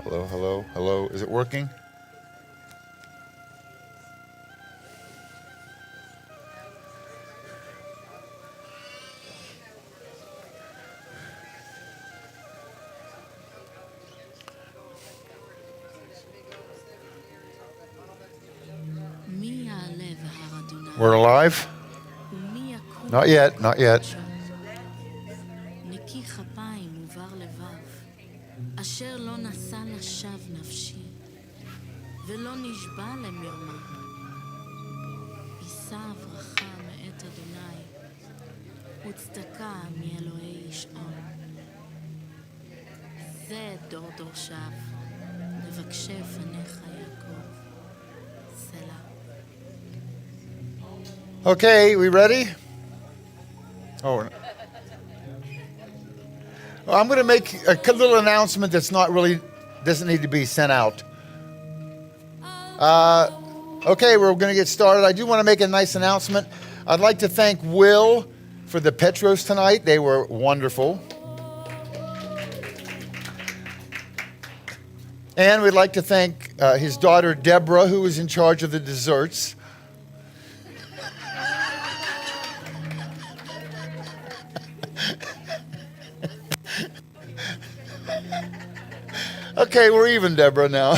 Hello, hello, hello. Is it working? We're alive? Not yet, not yet. אשר לא נשא לשווא נפשי, ולא נשבע למרמה. יישא ברכה מאת אדוני, וצדקה מאלוהי ישעון. זה דור דורשיו, מבקשי פניך יעקב. סלה. Okay, we ready? Oh, I'm going to make a little announcement that's not really, doesn't need to be sent out. Okay, we're going to get started. I do want to make a nice announcement. I'd like to thank Will for the Petros tonight. They were wonderful. And we'd like to thank his daughter, Deborah, who was in charge of the desserts. Okay, we're even, Deborah, now.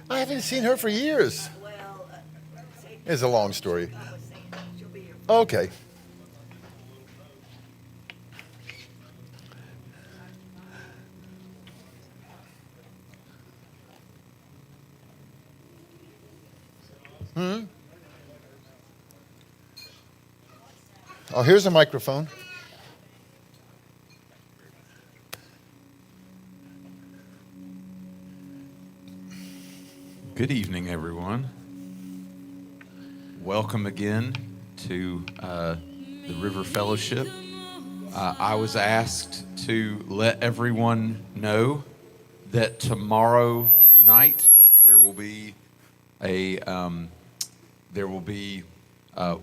I haven't seen her for years. It's a long story. Okay. Oh, here's a microphone. Good evening, everyone. Welcome again to the River Fellowship. I was asked to let everyone know that tomorrow night there will be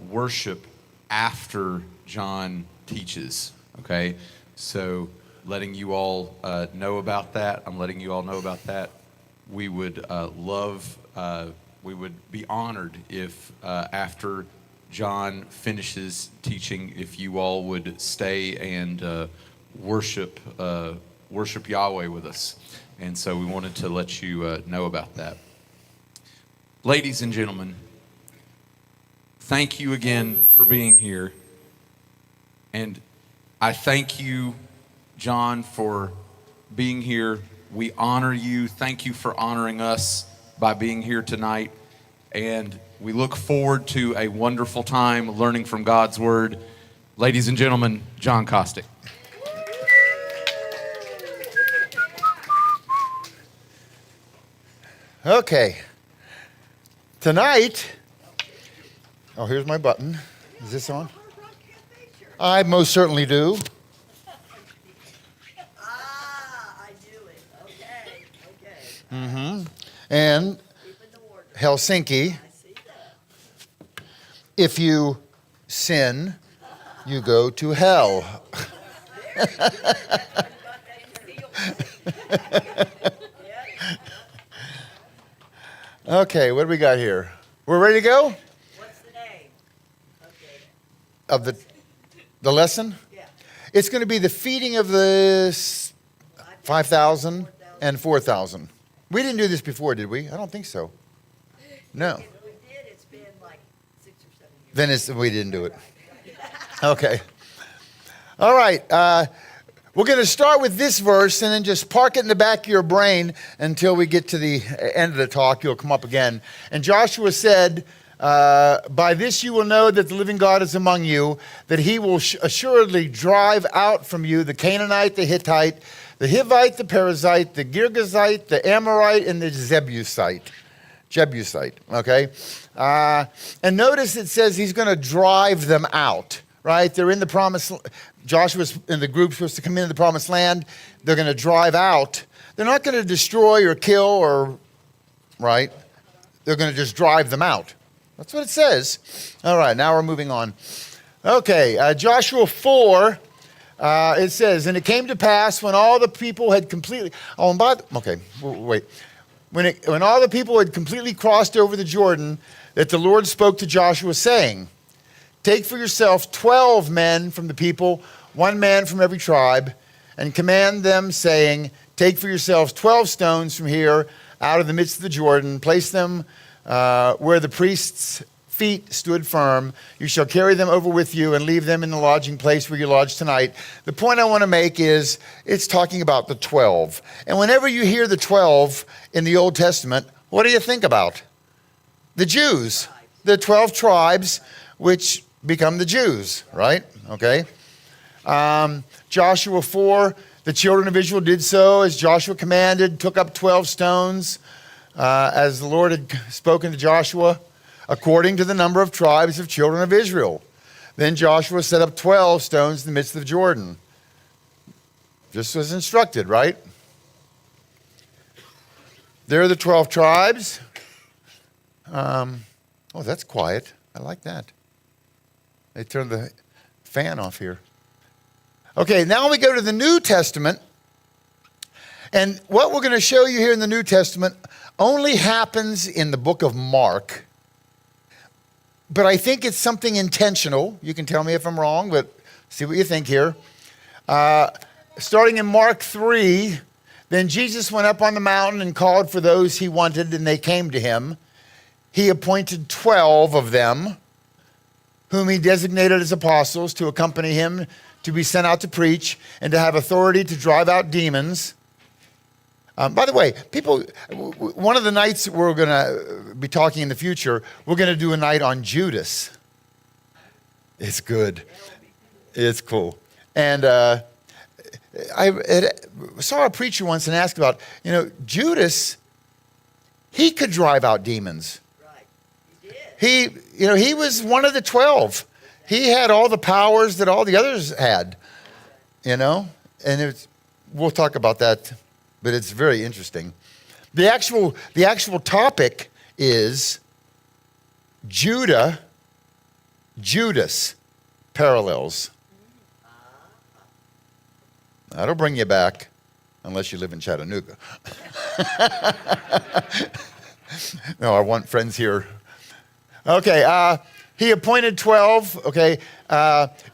worship after John teaches. Okay, so letting you all know about that. I'm letting you all know about that. We would we would be honored if after John finishes teaching, if you all would stay and worship Yahweh with us. And so we wanted to let you know about that. Ladies and gentlemen, thank you again for being here. And I thank you, John, for being here. We honor you. Thank you for honoring us by being here tonight. And we look forward to a wonderful time learning from God's Word. Ladies and gentlemen, John Kostick. Okay. Tonight, oh, here's my button. Is this on? I most certainly do. I do it. Okay. Mm-hmm. And Helsinki, if you sin, you go to hell. Okay, what do we got here? We're ready to go? What's the name? Okay. Of the lesson? Yeah. It's going to be the feeding of the 5,000 and 4,000. We didn't do this before, did we? I don't think so. No. If we did, it's been like 6 or 7 years. Then we didn't do it. Okay. All right. We're going to start with this verse and then just park it in the back of your brain until we get to the end of the talk. You'll come up again. And Joshua said, by this you will know that the living God is among you, that he will assuredly drive out from you the Canaanite, the Hittite, the Hivite, the Perizzite, the Girgazite, the Amorite, and the Jebusite, okay? And notice it says he's going to drive them out, right? They're in the promised, Joshua's in the group supposed to come into the promised land. They're going to drive out. They're not going to destroy or kill or, right? they're going to just drive them out. That's what it says. All right, now we're moving on. Okay, Joshua 4, it says, and it came to pass when all the people had completely, when all the people had completely crossed over the Jordan, that the Lord spoke to Joshua saying, take for yourself 12 men from the people, 1 man from every tribe, and command them, saying, take for yourselves 12 stones from here out of the midst of the Jordan, place them where the priest's feet stood firm. You shall carry them over with you and leave them in the lodging place where you lodge tonight. The point I want to make is it's talking about the 12. And whenever you hear the 12 in the Old Testament, what do you think about? The Jews, the 12 tribes, which become the Jews, right? Okay. Joshua 4, the children of Israel did so as Joshua commanded, took up 12 stones, as the Lord had spoken to Joshua, according to the number of tribes of children of Israel. Then Joshua set up 12 stones in the midst of Jordan. Just as instructed, right? There are the 12 tribes. Oh, that's quiet. I like that. They turned the fan off here. Okay, now we go to the New Testament. And what we're going to show you here in the New Testament only happens in the book of Mark. But I think it's something intentional. You can tell me if I'm wrong, but see what you think here. Starting in Mark 3, then Jesus went up on the mountain and called for those he wanted, and they came to him. He appointed 12 of them, whom he designated as apostles, to accompany him, to be sent out to preach, and to have authority to drive out demons. By the way, people, one of the nights we're going to be talking in the future, we're going to do a night on Judas. It's good. It's cool. And I saw a preacher once and asked about, Judas, he could drive out demons. Right. He did. He was one of the 12. He had all the powers that all the others had, and we'll talk about that, but it's very interesting. The actual topic is Judas parallels. That'll bring you back, unless you live in Chattanooga. No, I want friends here. Okay, he appointed 12, okay.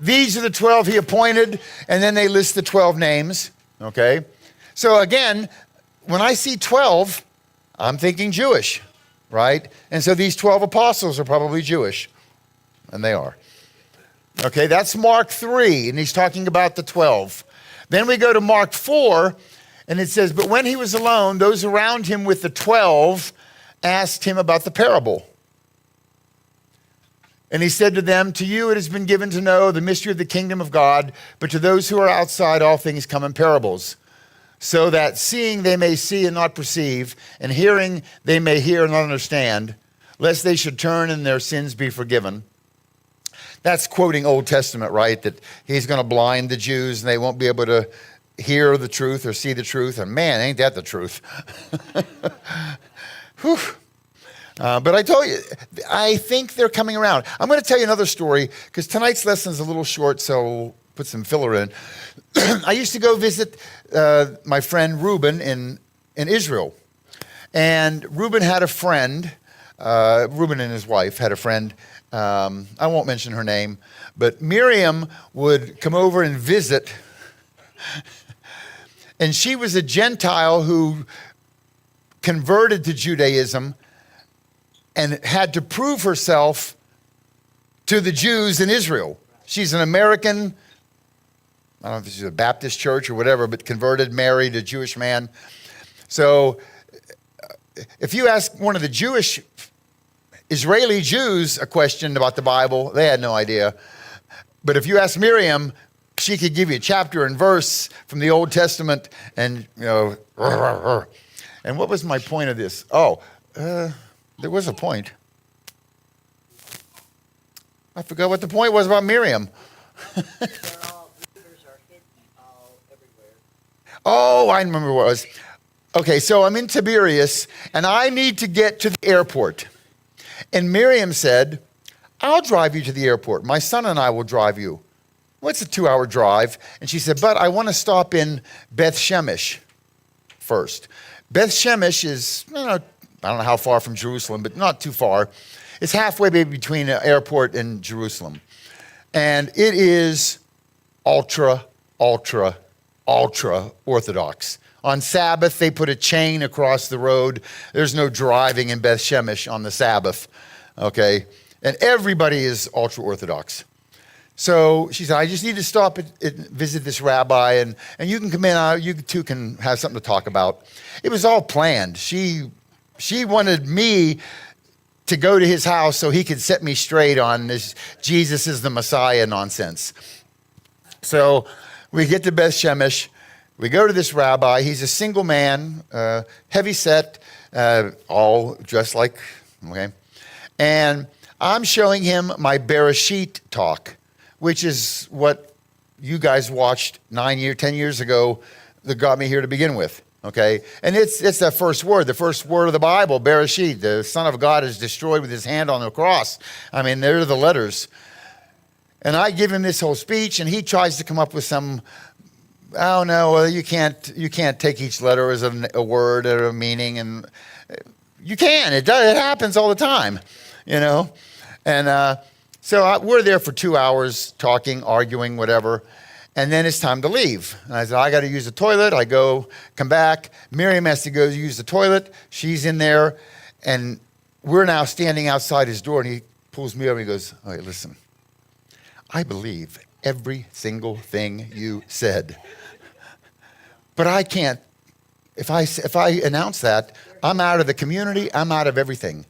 These are the 12 he appointed, and then they list the 12 names, okay. So again, when I see 12, I'm thinking Jewish, right? And so these 12 apostles are probably Jewish, and they are. Okay, that's Mark 3, and he's talking about the 12. Then we go to Mark 4, and it says, but when he was alone, those around him with the 12 asked him about the parable. And he said to them, to you it has been given to know the mystery of the kingdom of God, but to those who are outside all things come in parables, so that seeing they may see and not perceive, and hearing they may hear and not understand, lest they should turn and their sins be forgiven. That's quoting Old Testament, right? That he's going to blind the Jews and they won't be able to hear the truth or see the truth. And man, ain't that the truth. Whew. But I told you, I think they're coming around. I'm going to tell you another story because tonight's lesson is a little short, so we'll put some filler in. I used to go visit my friend Reuben in Israel. And Reuben had a friend, Reuben and his wife had a friend, I won't mention her name, but Miriam would come over and visit. And she was a Gentile who converted to Judaism and had to prove herself to the Jews in Israel. She's an American, I don't know if she's a Baptist church or whatever, but converted, married a Jewish man. So if you ask one of the Jewish Israeli Jews a question about the Bible, they had no idea. But if you ask Miriam, she could give you a chapter and verse from the Old Testament and, And what was my point of this? There was a point. I forgot what the point was about Miriam. They're all rivers are hidden all everywhere. Oh, I remember what it was. Okay, so I'm in Tiberias, and I need to get to the airport. And Miriam said, I'll drive you to the airport. My son and I will drive you. Well, it's a 2-hour drive. And she said, but I want to stop in Beth Shemesh first. Beth Shemesh is, I don't know how far from Jerusalem, but not too far. It's halfway maybe between the airport and Jerusalem. And it is ultra Orthodox. On Sabbath, they put a chain across the road. There's no driving in Beth Shemesh on the Sabbath, okay? And everybody is ultra Orthodox. So she said, I just need to stop and visit this rabbi, and you can come in, you two can have something to talk about. It was all planned. She wanted me to go to his house so he could set me straight on this Jesus is the Messiah nonsense. So we get to Beth Shemesh. We go to this rabbi. He's a single man, heavy set, all dressed like, okay. And I'm showing him my Bereshit talk, which is what you guys watched 10 years ago that got me here to begin with, okay? And it's the first word of the Bible, Bereshit. The Son of God is destroyed with his hand on the cross. I mean, they're the letters. And I give him this whole speech, and he tries to come up with some, oh no, well, you can't take each letter as a word or a meaning, and you can. It happens all the time, you know. And so we're there for 2 hours talking, arguing, whatever, and then it's time to leave. And I said, I got to use the toilet. I go, come back. Miriam has to go use the toilet. She's in there, and we're now standing outside his door, and he pulls me over and he goes, all right, listen, I believe every single thing you said. But I can't, if I announce that, I'm out of the community, I'm out of everything.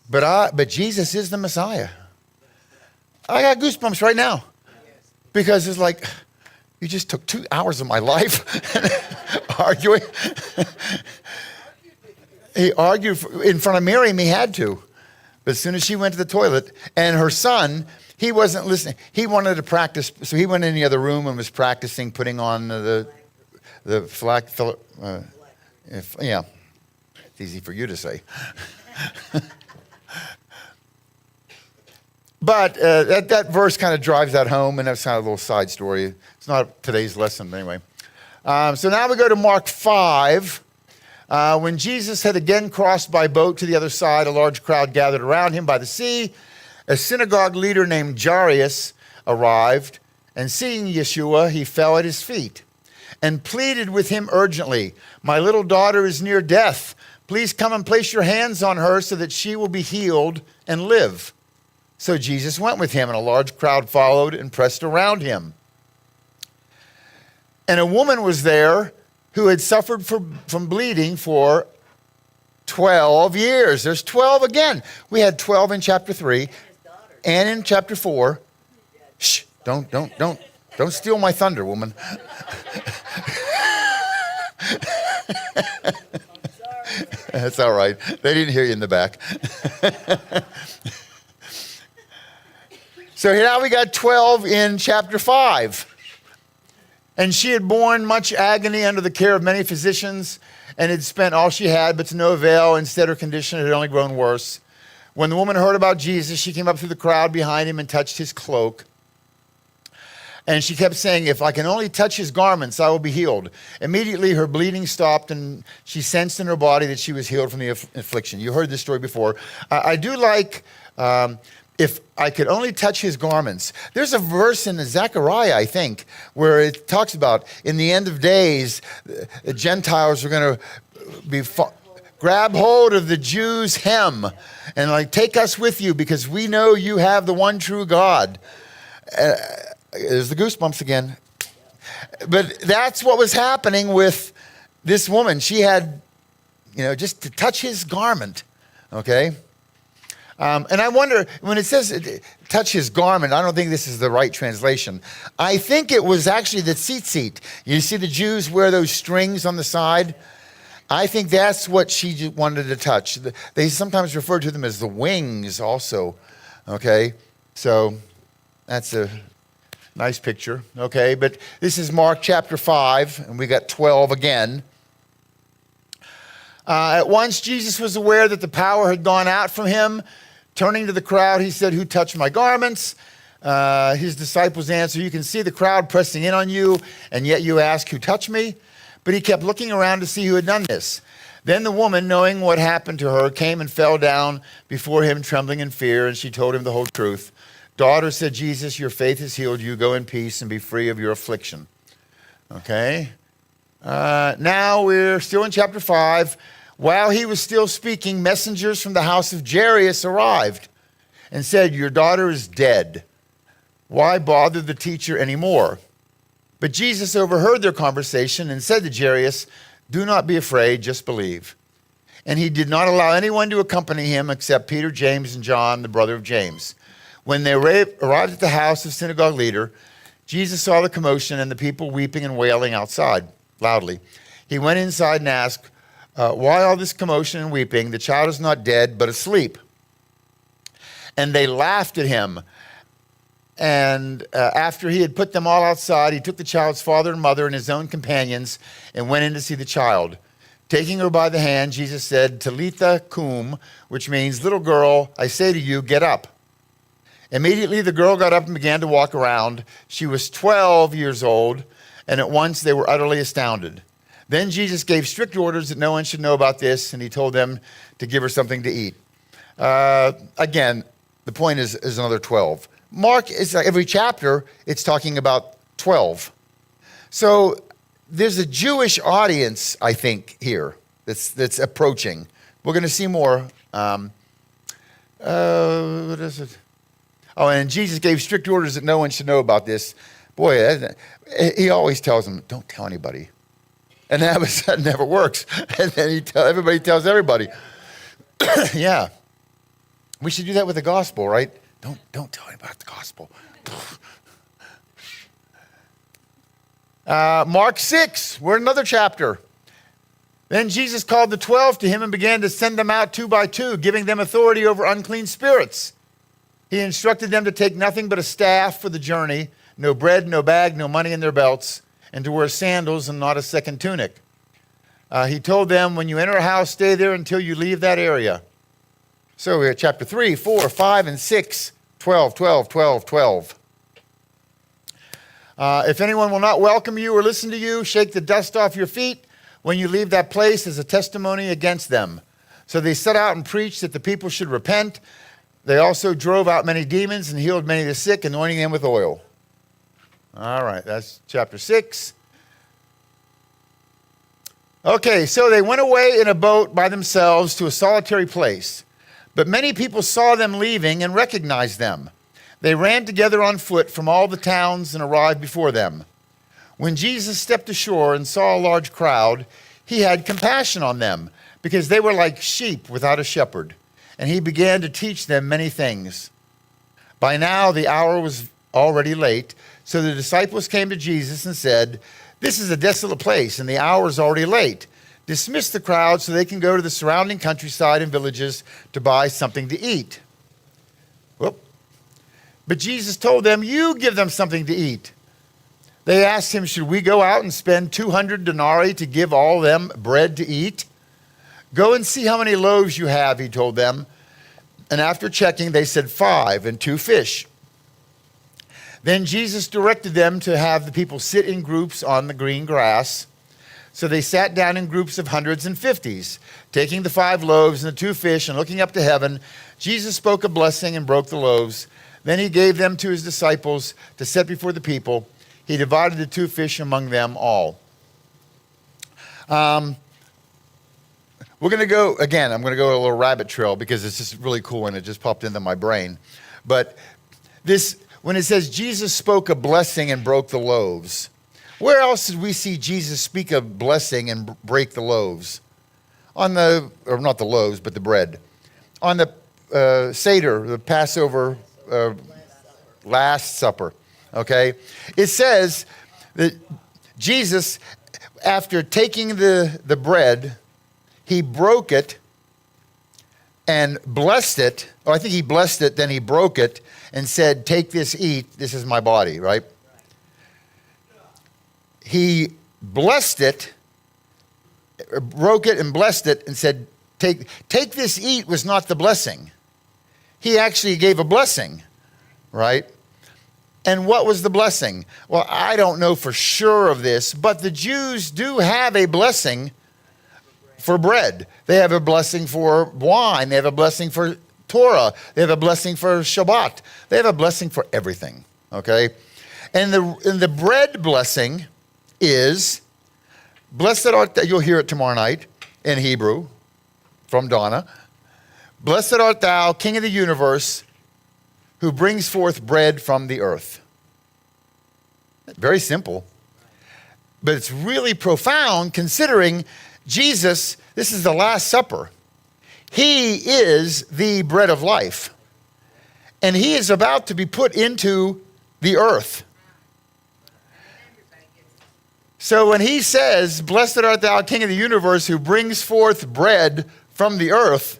But Jesus is the Messiah. I got goosebumps right now. Because it's like, you just took 2 hours of my life arguing. He argued in front of Miriam, he had to. But as soon as she went to the toilet, and her son, he wasn't listening. He wanted to practice, so he went in the other room and was practicing putting on the flag. Yeah, it's easy for you to say. But that verse kind of drives that home, and that's kind of a little side story. It's not today's lesson anyway. So now we go to Mark 5. When Jesus had again crossed by boat to the other side, a large crowd gathered around him by the sea. A synagogue leader named Jairus arrived, and seeing Yeshua, he fell at his feet and pleaded with him urgently, my little daughter is near death. Please come and place your hands on her so that she will be healed and live. So Jesus went with him, and a large crowd followed and pressed around him. And a woman was there who had suffered from bleeding for 12 years. There's 12 again. We had 12 in chapter 3 and in chapter 4. Shh, don't steal my thunder, woman. That's all right. They didn't hear you in the back. So now we got 12 in chapter 5. And she had borne much agony under the care of many physicians and had spent all she had, but to no avail. Instead, her condition had only grown worse. When the woman heard about Jesus, she came up through the crowd behind him and touched his cloak. And she kept saying, if I can only touch his garments, I will be healed. Immediately, her bleeding stopped, and she sensed in her body that she was healed from the affliction. You heard this story before. I do like... if I could only touch his garments. There's a verse in Zechariah, I think, where it talks about in the end of days, the Gentiles are going to grab hold of the Jews' hem and like, take us with you because we know you have the one true God. There's the goosebumps again. But that's what was happening with this woman. She had, just to touch his garment, okay? And I wonder, when it says touch his garment, I don't think this is the right translation. I think it was actually the tzitzit. You see the Jews wear those strings on the side? I think that's what she wanted to touch. They sometimes refer to them as the wings also, okay? So that's a nice picture, okay? But this is Mark chapter 5, and we got 12 again. At once, Jesus was aware that the power had gone out from him. Turning to the crowd, he said, "Who touched my garments?" His disciples answered, "You can see the crowd pressing in on you, and yet you ask, 'Who touched me?'" But he kept looking around to see who had done this. Then the woman, knowing what happened to her, came and fell down before him, trembling in fear, and she told him the whole truth. "Daughter," said Jesus, "your faith has healed you. Go in peace and be free of your affliction." Okay. Now we're still in chapter 5. While he was still speaking, messengers from the house of Jairus arrived and said, "Your daughter is dead. Why bother the teacher anymore?" But Jesus overheard their conversation and said to Jairus, "Do not be afraid, just believe." And he did not allow anyone to accompany him except Peter, James, and John, the brother of James. When they arrived at the house of synagogue leader, Jesus saw the commotion and the people weeping and wailing outside loudly. He went inside and asked, "Why all this commotion and weeping? The child is not dead, but asleep." And they laughed at him. And after he had put them all outside, he took the child's father and mother and his own companions and went in to see the child. Taking her by the hand, Jesus said, "Talitha cum," which means, "Little girl, I say to you, get up." Immediately the girl got up and began to walk around. She was 12 years old, and at once they were utterly astounded. Then Jesus gave strict orders that no one should know about this, and he told them to give her something to eat. Again, the point is another 12. Mark, is like every chapter, it's talking about 12. So there's a Jewish audience, I think, here that's approaching. We're going to see more. What is it? Oh, and Jesus gave strict orders that no one should know about this. Boy, he always tells them, "Don't tell anybody." And that never works. And then everybody tells everybody. Yeah. We should do that with the gospel, right? Don't tell anybody about the gospel. Mark 6, we're in another chapter. Then Jesus called the 12 to him and began to send them out 2 by 2, giving them authority over unclean spirits. He instructed them to take nothing but a staff for the journey, no bread, no bag, no money in their belts, and to wear sandals and not a second tunic. He told them, "When you enter a house, stay there until you leave that area." So we're at chapter 3, 4, 5, and 6, 12, 12, 12, 12. If anyone will not welcome you or listen to you, shake the dust off your feet when you leave that place as a testimony against them. So they set out and preached that the people should repent. They also drove out many demons and healed many of the sick, anointing them with oil. All right, that's chapter 6. Okay, so they went away in a boat by themselves to a solitary place. But many people saw them leaving and recognized them. They ran together on foot from all the towns and arrived before them. When Jesus stepped ashore and saw a large crowd, he had compassion on them because they were like sheep without a shepherd. And he began to teach them many things. By now the hour was already late, so the disciples came to Jesus and said, "This is a desolate place, and the hour is already late. Dismiss the crowd so they can go to the surrounding countryside and villages to buy something to eat." Whoop. But Jesus told them, "You give them something to eat." They asked him, "Should we go out and spend 200 denarii to give all of them bread to eat?" "Go and see how many loaves you have," he told them. And after checking, they said 5 and 2 fish. Then Jesus directed them to have the people sit in groups on the green grass. So they sat down in groups of hundreds and fifties. Taking the 5 loaves and the 2 fish and looking up to heaven, Jesus spoke a blessing and broke the loaves. Then he gave them to his disciples to set before the people. He divided the 2 fish among them all. We're going to go, again, I'm going to go a little rabbit trail because it's just really cool and it just popped into my brain. But this, when it says Jesus spoke a blessing and broke the loaves, where else did we see Jesus speak a blessing and break the loaves? On the, or not the loaves, but the bread. On the Seder, the Passover, Last Supper, okay? It says that Jesus, after taking the bread, he broke it and blessed it. Or I think he blessed it, then he broke it and said, "Take this, eat. This is my body," right? He blessed it, broke it and blessed it and said, take this, eat, was not the blessing. He actually gave a blessing, right? And what was the blessing? Well, I don't know for sure of this, but the Jews do have a blessing for bread. They have a blessing for wine. They have a blessing for Torah. They have a blessing for Shabbat. They have a blessing for everything, okay? And the bread blessing is, blessed art thou, you'll hear it tomorrow night in Hebrew from Donna. Blessed art thou, King of the universe, who brings forth bread from the earth. Very simple. But it's really profound considering Jesus, this is the Last Supper. He is the bread of life. And he is about to be put into the earth. So when he says, blessed art thou, King of the universe, who brings forth bread from the earth,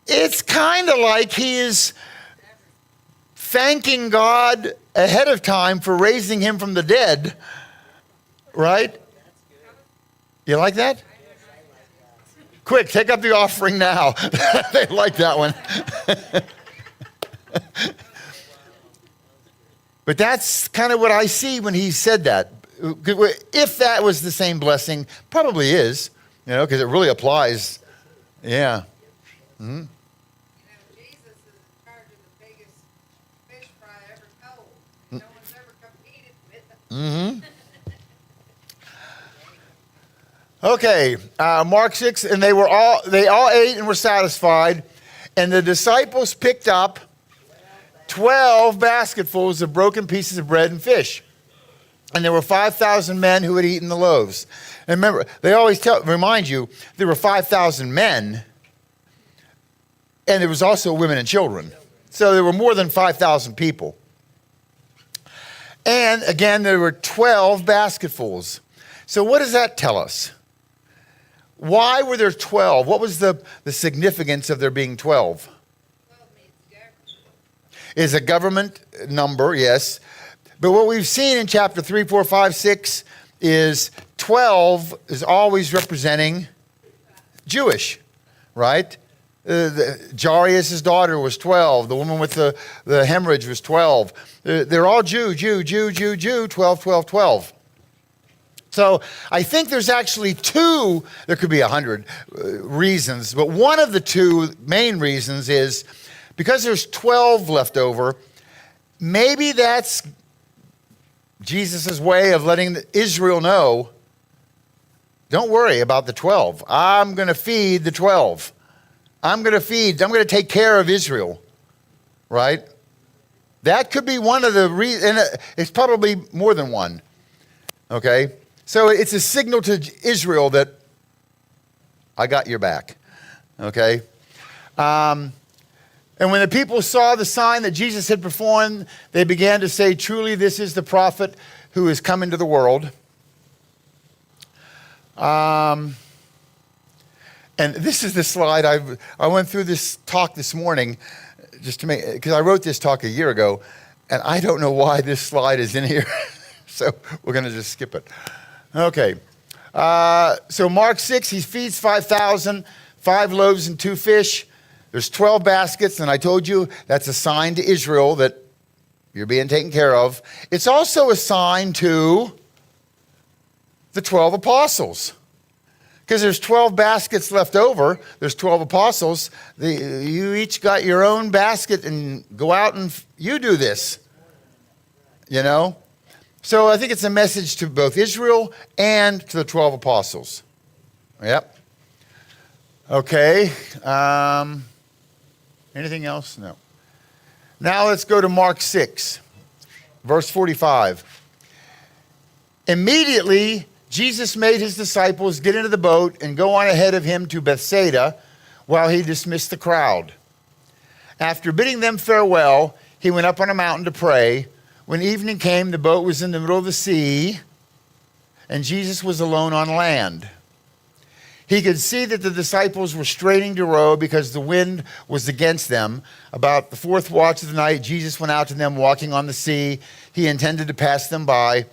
it's kind of like he is thanking God ahead of time for raising him from the dead, right? You like that? Quick, take up the offering now. They like that one. But that's kind of what I see when he said that. If that was the same blessing, probably is, because it really applies. Yeah. Mm-hmm. Jesus is in charge of the biggest fish fry ever told. No one's ever competed with him. Mm-hmm. Okay, Mark 6, and they all ate and were satisfied, and the disciples picked up 12 basketfuls of broken pieces of bread and fish. And there were 5,000 men who had eaten the loaves. And remember, they always remind you, there were 5,000 men, and there was also women and children. So there were more than 5,000 people. And again, there were 12 basketfuls. So what does that tell us? Why were there 12? What was the significance of there being 12? 12 means government. Is a government number, yes. But what we've seen in chapter 3, 4, 5, 6 is 12 is always representing Jewish, right? Jairus' daughter was 12. The woman with the hemorrhage was 12. They're all Jew, 12, 12, 12. So I think there's actually two, there could be 100 reasons, but one of the two main reasons is because there's 12 left over, maybe that's Jesus' way of letting Israel know, don't worry about the 12. I'm going to feed the 12. I'm going to take care of Israel, right? That could be one of the reasons, and it's probably more than one, okay? So it's a signal to Israel that I got your back, okay? And when the people saw the sign that Jesus had performed, they began to say, truly, this is the prophet who is come into the world. And this is the slide. I went through this talk this morning just to make, because I wrote this talk a year ago, and I don't know why this slide is in here. So we're going to just skip it. Okay. So Mark 6, he feeds 5,000, 5 loaves and 2 fish. There's 12 baskets, and I told you that's a sign to Israel that you're being taken care of. It's also a sign to the 12 apostles. Because there's 12 baskets left over. There's 12 apostles. You each got your own basket and go out and you do this. So I think it's a message to both Israel and to the 12 apostles. Yep. Okay. Anything else? No. Now let's go to Mark 6, verse 45. Immediately, Jesus made his disciples get into the boat and go on ahead of him to Bethsaida while he dismissed the crowd. After bidding them farewell, he went up on a mountain to pray. When evening came, the boat was in the middle of the sea, and Jesus was alone on land. He could see that the disciples were straining to row because the wind was against them. About the 4th watch of the night, Jesus went out to them walking on the sea. He intended to pass them by.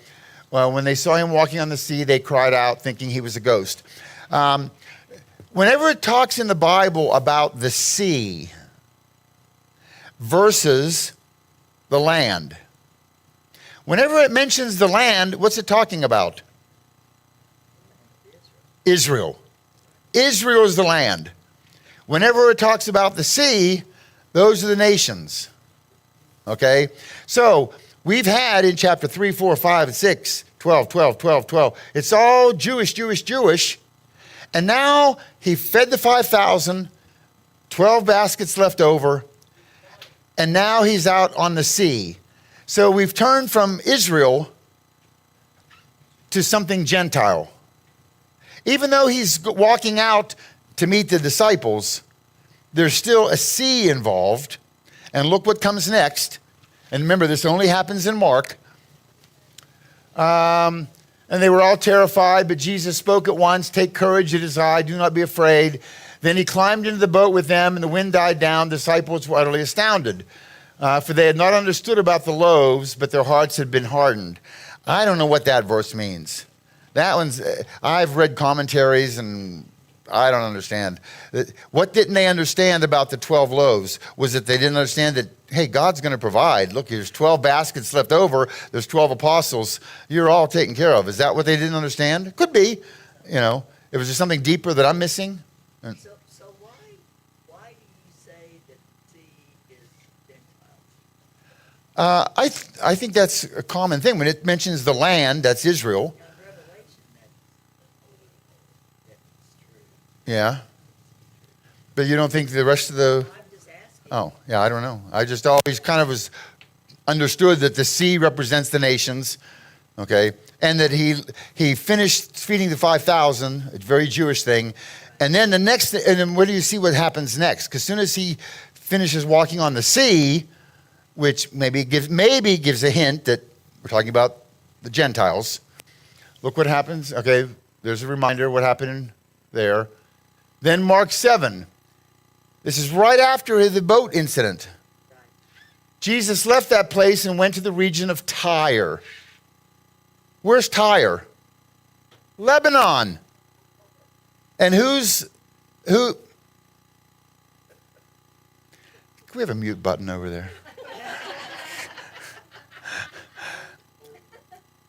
Well, when they saw him walking on the sea, they cried out, thinking he was a ghost. Whenever it talks in the Bible about the sea versus the land, whenever it mentions the land, what's it talking about? Israel. Israel is the land. Whenever it talks about the sea, those are the nations. Okay? So, we've had in chapter 3, 4, 5, and 6, 12, 12, 12, 12. It's all Jewish, Jewish, Jewish. And now he fed the 5,000, 12 baskets left over, and now he's out on the sea. So we've turned from Israel to something Gentile. Even though he's walking out to meet the disciples, there's still a sea involved. And look what comes next. And remember, this only happens in Mark. And they were all terrified, but Jesus spoke at once, "Take courage, it is I, do not be afraid." Then he climbed into the boat with them, and the wind died down. The disciples were utterly astounded, for they had not understood about the loaves, but their hearts had been hardened. I don't know what that verse means. That one's, I've read commentaries, and I don't understand. What didn't they understand about the 12 loaves? Was that they didn't understand that, hey, God's going to provide. Look, there's 12 baskets left over. There's 12 apostles. You're all taken care of. Is that what they didn't understand? Could be. You know, if there's something deeper that I'm missing. So why do you say that the sea is Gentiles? I think that's a common thing. When it mentions the land, that's Israel. Now, in Revelation, that's true. Yeah. But you don't think the rest of the... I'm just asking. Oh, yeah, I don't know. I just always kind of was understood that the sea represents the nations, okay, and that he finished feeding the 5,000, a very Jewish thing, and then and then where do you see what happens next? Because as soon as he finishes walking on the sea, which maybe gives a hint that we're talking about the Gentiles. Look what happens. Okay, there's a reminder what happened there. Then Mark 7. This is right after the boat incident. Jesus left that place and went to the region of Tyre. Where's Tyre? Lebanon. And who? Can we have a mute button over there?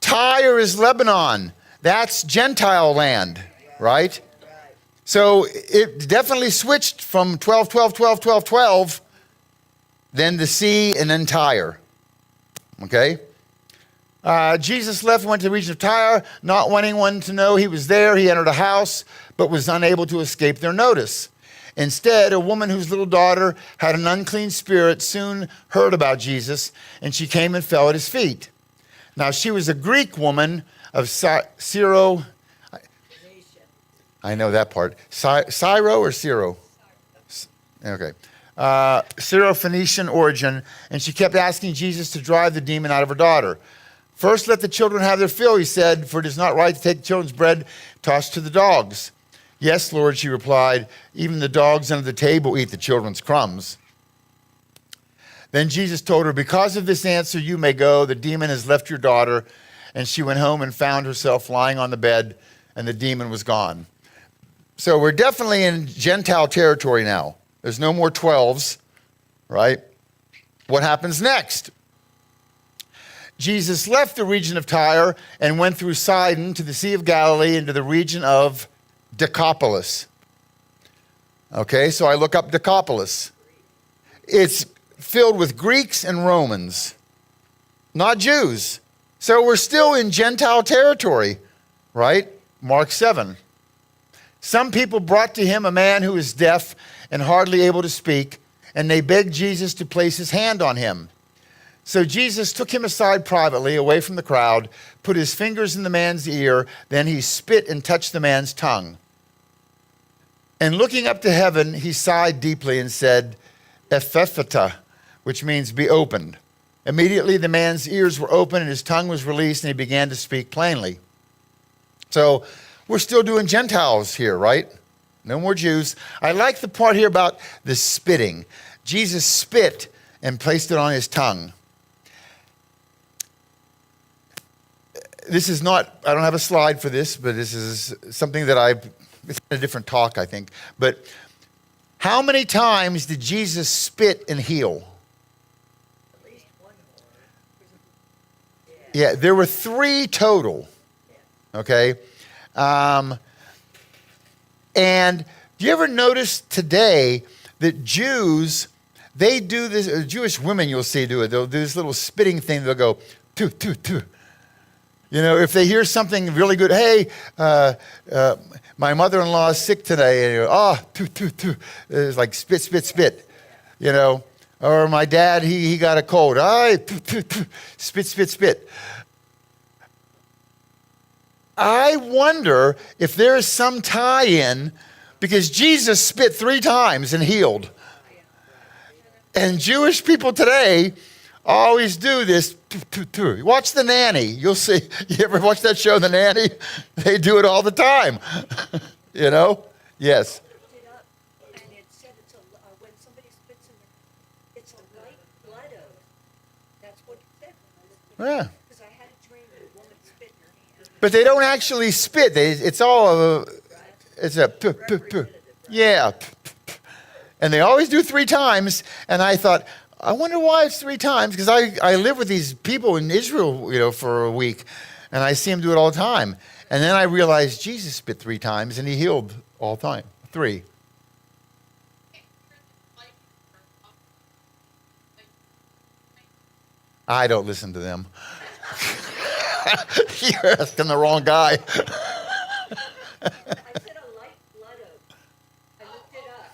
Tyre is Lebanon. That's Gentile land, right? So it definitely switched from 12, 12, 12, 12, 12, then the sea, and then Tyre. Okay? Jesus left and went to the region of Tyre, not wanting anyone to know he was there. He entered a house, but was unable to escape their notice. Instead, a woman whose little daughter had an unclean spirit soon heard about Jesus, and she came and fell at his feet. Now, she was a Greek woman of Syro. I know that part. Syro or Syro? Okay. Syro-Phoenician origin, and she kept asking Jesus to drive the demon out of her daughter. "First, let the children have their fill," he said, "for it is not right to take the children's bread tossed to the dogs." "Yes, Lord," she replied, "even the dogs under the table eat the children's crumbs." Then Jesus told her, "Because of this answer, you may go. The demon has left your daughter." And she went home and found herself lying on the bed, and the demon was gone. So we're definitely in Gentile territory now. There's no more 12s, right? What happens next? Jesus left the region of Tyre and went through Sidon to the Sea of Galilee into the region of Decapolis. Okay, so I look up Decapolis. It's filled with Greeks and Romans, not Jews. So we're still in Gentile territory, right? Mark 7. Some people brought to him a man who was deaf and hardly able to speak, and they begged Jesus to place his hand on him. So Jesus took him aside privately, away from the crowd, put his fingers in the man's ear, then he spit and touched the man's tongue. And looking up to heaven, he sighed deeply and said, "Ephphatha," which means be opened. Immediately the man's ears were open and his tongue was released and he began to speak plainly. So we're still doing Gentiles here, right? No more Jews. I like the part here about the spitting. Jesus spit and placed it on his tongue. this is not, I don't have a slide for this, but this is something that it's a different talk, I think. But how many times did Jesus spit and heal? At least one more. Yeah, there were 3 total. Okay? And do you ever notice today that Jews, they do this, Jewish women you'll see do it, they'll do this little spitting thing, they'll go, tu, tu, tu. You know, if they hear something really good, hey, my mother-in-law is sick today, and you go, tu, tu, tu. It's like spit, spit, spit, you know. Or my dad, he got a cold, tu, tu, tu. Spit, spit, spit. I wonder if there is some tie-in, because Jesus spit 3 times and healed. And Jewish people today always do this. Watch The Nanny. You'll see. You ever watch that show, The Nanny? They do it all the time. You know? Yes. Looked it up, and it said when somebody spits in the, it's a light blood oath. That's what it said when I looked it up. Yeah. Because I had a dream that a woman spit in her hand. But they don't actually spit. It's all it's a yeah. And they always do 3 times. And I thought, I wonder why it's 3 times, because I live with these people in Israel, you know, for a week, and I see them do it all the time. And then I realized Jesus spit 3 times and he healed all the time. 3. I don't listen to them. You're asking the wrong guy. I said a light blood oath. I looked it up.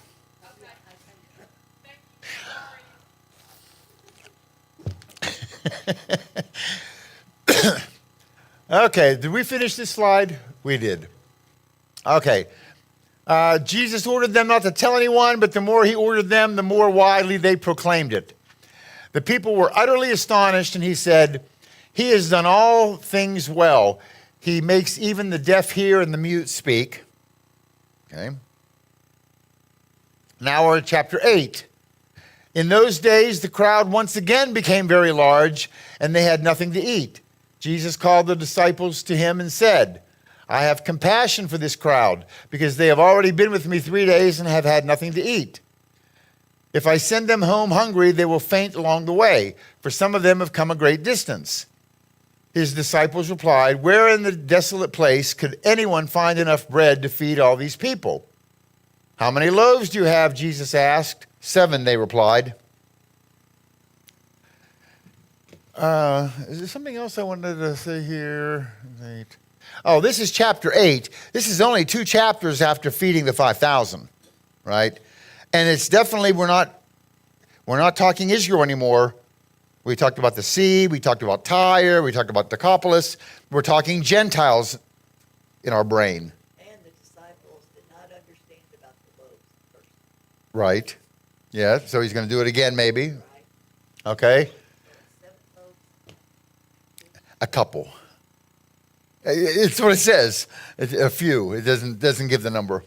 Okay, did we finish this slide? We did. Okay. Jesus ordered them not to tell anyone, but the more he ordered them, the more widely they proclaimed it. The people were utterly astonished, and he said, "He has done all things well. He makes even the deaf hear and the mute speak." Okay. Now we're at chapter 8. In those days, the crowd once again became very large, and they had nothing to eat. Jesus called the disciples to him and said, "I have compassion for this crowd, because they have already been with me 3 days and have had nothing to eat. If I send them home hungry, they will faint along the way, for some of them have come a great distance." His disciples replied, "Where in the desolate place could anyone find enough bread to feed all these people?" "How many loaves do you have?" Jesus asked. 7, they replied. Is there something else I wanted to say here? 8. Oh, this is chapter 8. This is only 2 chapters after feeding the 5,000, right? And it's definitely, we're not talking Israel anymore. We talked about the sea, we talked about Tyre, we talked about Decapolis. We're talking Gentiles in our brain. And the disciples did not understand about the loaves first. Right. Yeah, so he's going to do it again maybe. Right? Okay. 7 loaves. A couple. It's what it says. A few. It doesn't give the number.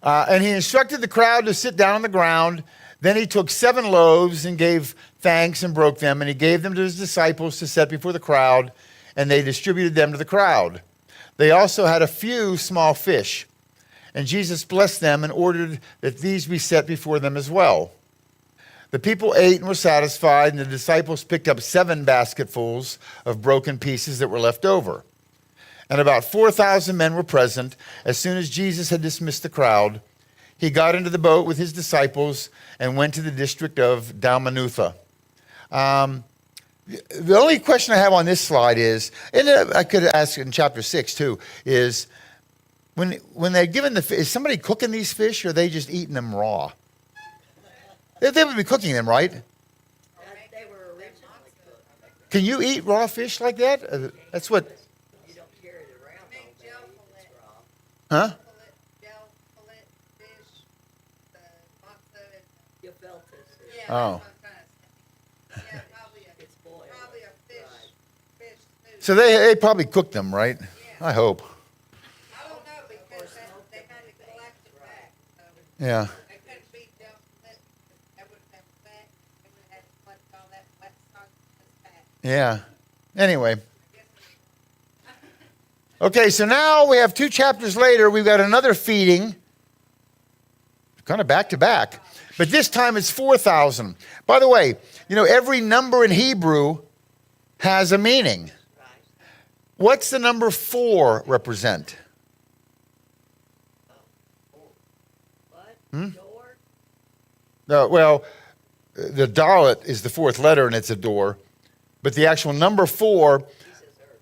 And he instructed the crowd to sit down on the ground. Then he took 7 loaves and gave thanks and broke them, and he gave them to his disciples to set before the crowd, and they distributed them to the crowd. They also had a few small fish, and Jesus blessed them and ordered that these be set before them as well. The people ate and were satisfied, and the disciples picked up 7 basketfuls of broken pieces that were left over. And about 4,000 men were present. As soon as Jesus had dismissed the crowd, he got into the boat with his disciples and went to the district of Dalmanutha. The only question I have on this slide is, and I could ask in chapter 6 too, is when they're given is somebody cooking these fish, or are they just eating them raw? They would be cooking them, right? They were originally cooked. Can you eat raw fish like that? That's what, You don't carry it around Big all day. gel It's fillet. raw. huh? Gel fillet fish, the matzo, and You felt it. yeah, that's Oh. what I'm trying to say. Yeah, It's boiled. probably a fish, Right. fish stew. So they probably cook them, right? Yeah. I hope. I don't know because they had to collect it back, so Yeah. they couldn't be gel fillet because that would have been fat. They would have had to collect all that wet sauce and fat. Yeah. Anyway, Okay, so now we have 2 chapters later, we've got another feeding, kind of back to back. But this time it's 4,000. By the way, you know, every number in Hebrew has a meaning. Right. What's the number 4 represent? What? Hmm? Door? No, well, the Dalet is the 4th letter and it's a door. But the actual number 4, He says earth.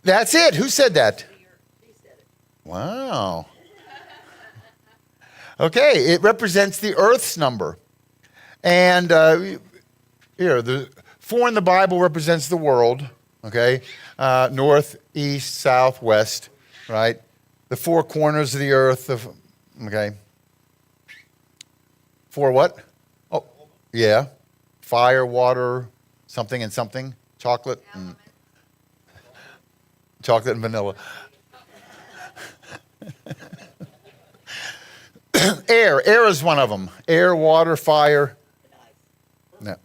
that's it. Who said that? He said it. Wow. Okay, it represents the earth's number. And here, the 4 in the Bible represents the world, okay? North, east, south, west, right? The 4 corners of the earth, okay? 4 what? Oh, yeah. Fire, water, something and something. Chocolate and vanilla. Air is one of them. Air, water, fire. No.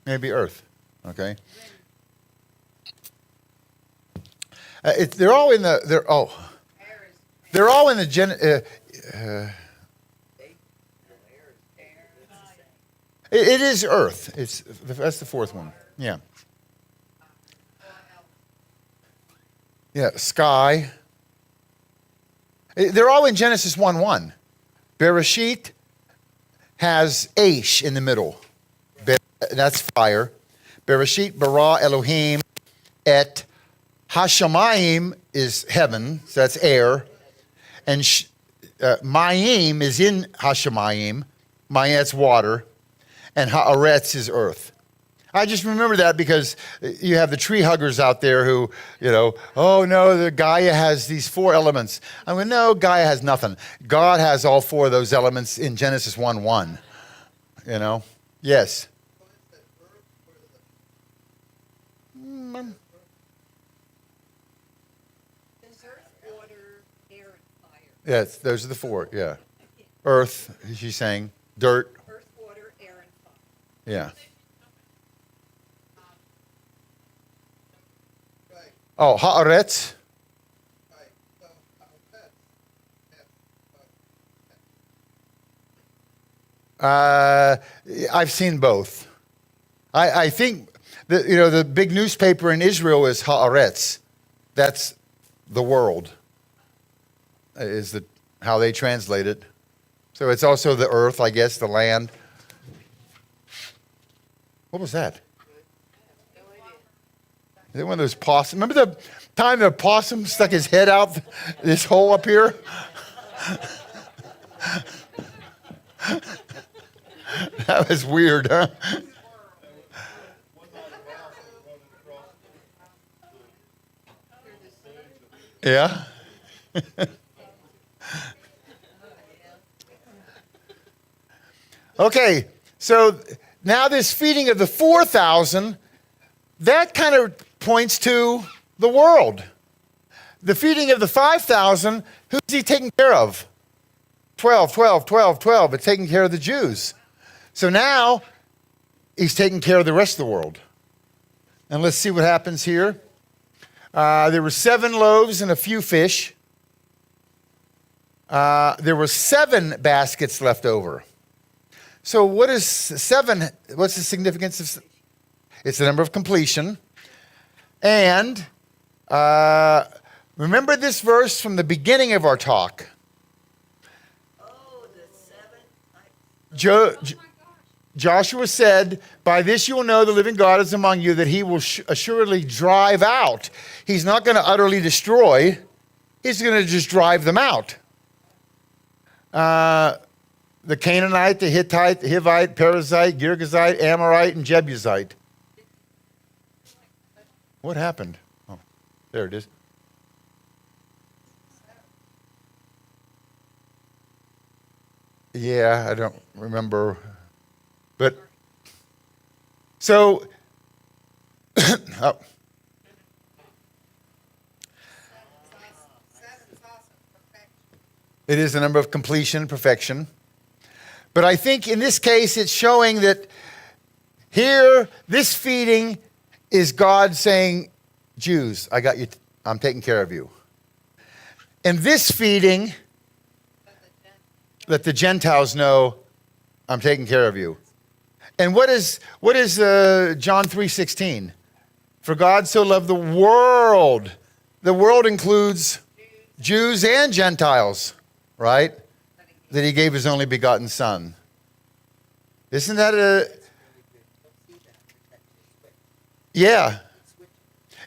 Maybe earth. Okay. They're all in the. They're all in the It is earth. That's the 4th one. Yeah. Yeah. Sky. They're all in Genesis 1:1. Bereshit has Aish in the middle. That's fire. Bereshit bara Elohim et Hashamayim is heaven, so that's air. And Mayim is in Hashamayim. Mayim, that's water. And Haaretz is earth. I just remember that because you have the tree huggers out there who, you know, oh no, the Gaia has these 4 elements. I mean, no, Gaia has nothing. God has all 4 of those elements in Genesis 1:1. You know? Yes. There's earth, water, air, and fire. Yes, those are the 4, yeah. Earth, she's saying. Dirt, Earth, water, air, and fire. yeah. Oh, Haaretz. I've seen both. I think the big newspaper in Israel is Haaretz. That's the world. Is how they translate it. So it's also the earth, I guess, the land. What was that? Is it one of those possums? Remember the time the possum stuck his head out this hole up here? That was weird, huh? Yeah? Okay, so now this feeding of the 4,000, that kind of points to the world. The feeding of the 5,000, who's he taking care of? 12. It's taking care of the Jews. So now he's taking care of the rest of the world. And let's see what happens here. There were 7 loaves and a few fish. There were 7 baskets left over. So what is 7? What's the significance of? It's the number of completion. And remember this verse from the beginning of our talk. Oh, the 7. Joshua said, by this you will know the living God is among you, that he will assuredly drive out. He's not going to utterly destroy. He's going to just drive them out. The Canaanite, the Hittite, the Hivite, Perizzite, Girgazite, Amorite, and Jebusite. What happened? Oh, there it is. Yeah, I don't remember. But, so, oh. It is the number of completion, perfection. But I think in this case, it's showing that here, this feeding is God saying, Jews, I got you I'm taking care of you. And this feeding, let the Gentiles know I'm taking care of you. And what is John 3:16? For God so loved the world. The world includes Jews and Gentiles, right? That he gave his only begotten son. Isn't that yeah.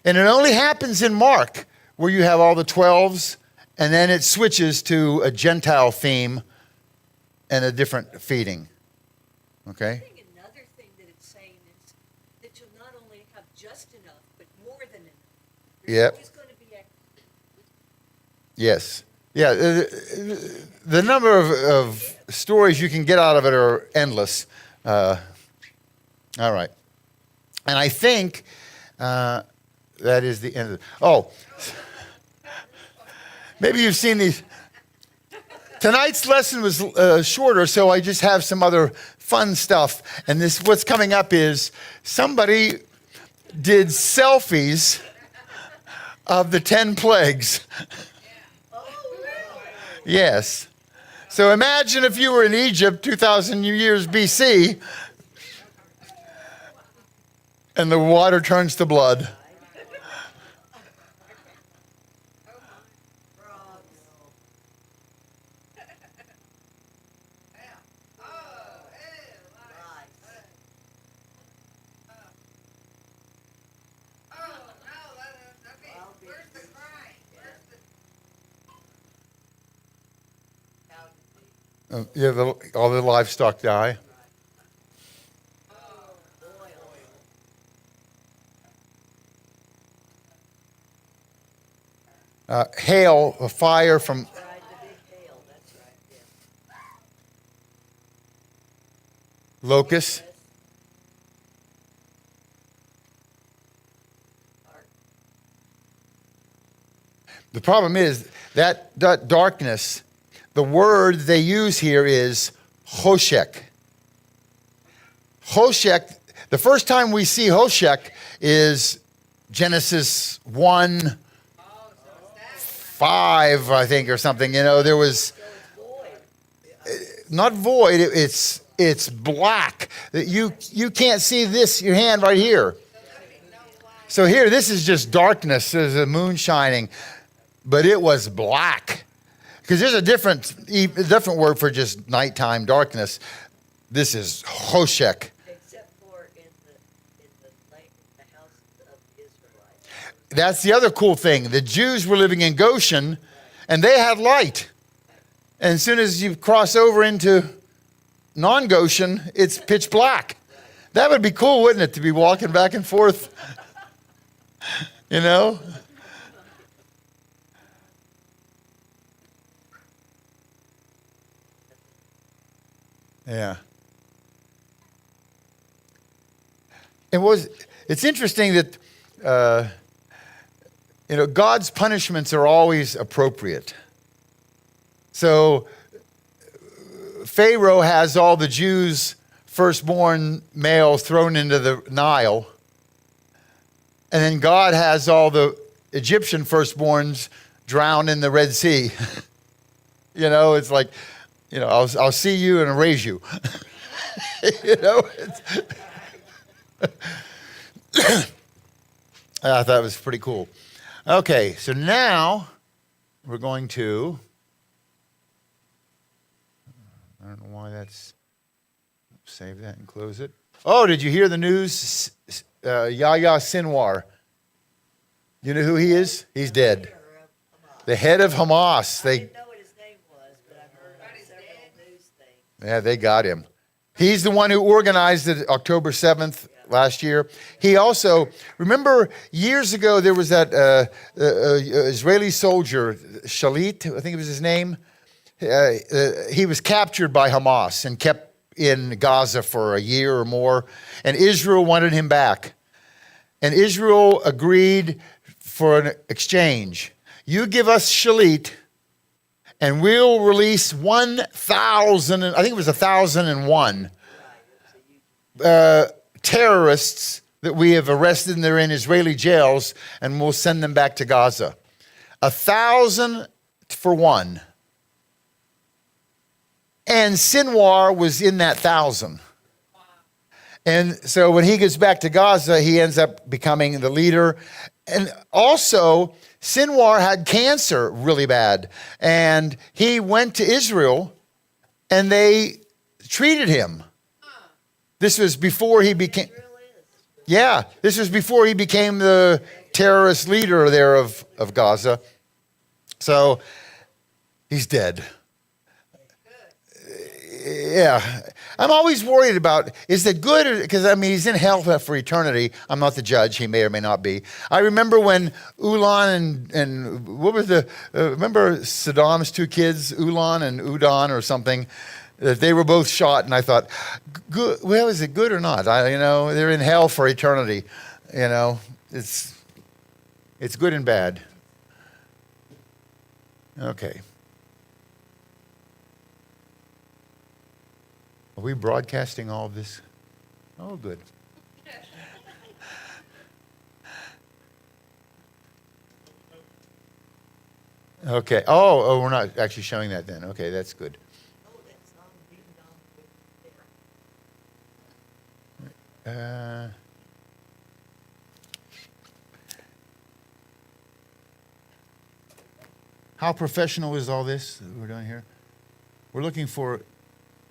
And it only happens in Mark, where you have all the 12s, and then it switches to a Gentile theme and a different feeding. Okay? I think another thing that it's saying is that you'll not only have just enough, but more than enough. There's Yep. always going to be extra. Yes. Yeah. The number of stories you can get out of it are endless. All right. And I think that is the end of it. Oh, maybe you've seen these. Tonight's lesson was shorter, so I just have some other fun stuff. And this, what's coming up is somebody did selfies of the 10 plagues. Yes. So imagine if you were in Egypt 2,000 years BC and the water turns to blood. Where's the crying? Where's the Yeah, all the livestock die. Hail, a fire from Right, the big hail, that's right, yeah. locusts. The problem is that darkness, the word they use here is Hoshek. Hoshek, the first time we see Hoshek is Genesis 1, 5, I think, or something. You know, there was, not void, it's black. You can't see this, your hand right here. So here, this is just darkness. There's a moon shining. But it was black. Because there's a different word for just nighttime darkness. This is Hoshek. Except for in the house of the Israelites. That's the other cool thing. The Jews were living in Goshen, and they had light. And as soon as you cross over into non-Goshen, it's pitch black. That would be cool, wouldn't it, to be walking back and forth? You know? Yeah. It's interesting that, God's punishments are always appropriate. So Pharaoh has all the Jews' firstborn males thrown into the Nile. And then God has all the Egyptian firstborns drowned in the Red Sea. It's like, I'll see you and erase you. I thought it was pretty cool. Okay, so now we're going to, I don't know why that's, save that and close it. Oh, did you hear the news? Yahya Sinwar. You know who he is? He's dead. The head of Hamas. I didn't know what his name was, but I've heard on several news things. Yeah, they got him. He's the one who organized it October 7th last year. He also, remember years ago there was that Israeli soldier, Shalit, I think it was his name. He was captured by Hamas and kept in Gaza for a year or more. And Israel wanted him back. And Israel agreed for an exchange. You give us Shalit, and we'll release 1,000, I think it was 1,001 terrorists that we have arrested, and they're in Israeli jails, and we'll send them back to Gaza. 1,000 for one. And Sinwar was in that 1,000. And so when he gets back to Gaza, he ends up becoming the leader. And also, Sinwar had cancer really bad. And he went to Israel, and they treated him. This was before he became... Yeah, this was before he became the terrorist leader there of Gaza. So, he's dead. Yeah. I'm always worried about, is it good? Because, I mean, he's in hell for eternity. I'm not the judge. He may or may not be. I remember when Ulan and what was remember Saddam's two kids, Ulan and Udon or something? They were both shot, and I thought, good, well, is it good or not? They're in hell for eternity. It's good and bad. Okay. Are we broadcasting all of this? Oh, good. Okay. Oh, we're not actually showing that then. Okay, that's good. Oh, that's on being done there. How professional is all this that we're doing here? We're looking for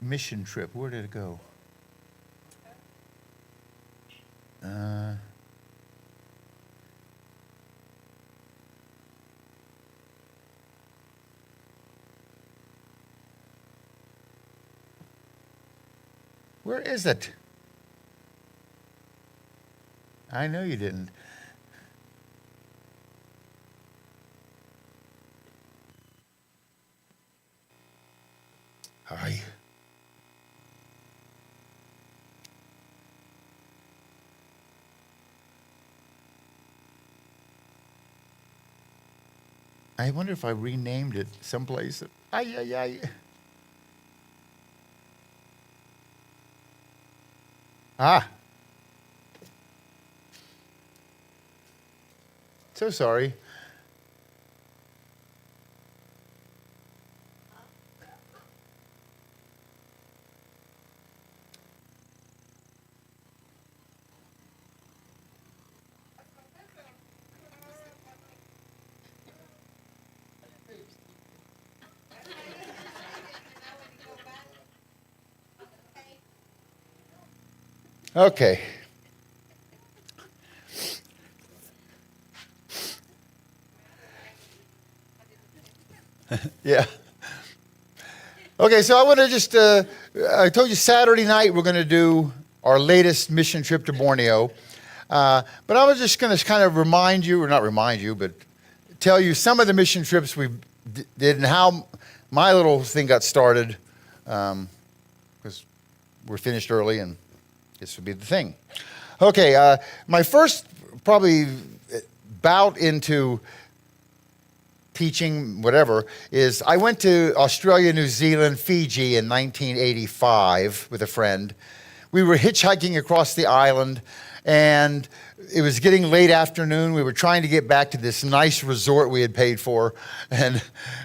mission trip. Where did it go? Where is it? I know you didn't. Hi. I wonder if I renamed it someplace. Ay. Ah. So sorry. Okay. Yeah. Okay, so I want to just, I told you Saturday night we're going to do our latest mission trip to Borneo. But I was just going to kind of remind you, or not remind you, but tell you some of the mission trips we did and how my little thing got started, because we're finished early and this would be the thing. Okay, my first probably bout into teaching, whatever, is I went to Australia, New Zealand, Fiji in 1985 with a friend. We were hitchhiking across the island, and it was getting late afternoon. We were trying to get back to this nice resort we had paid for, and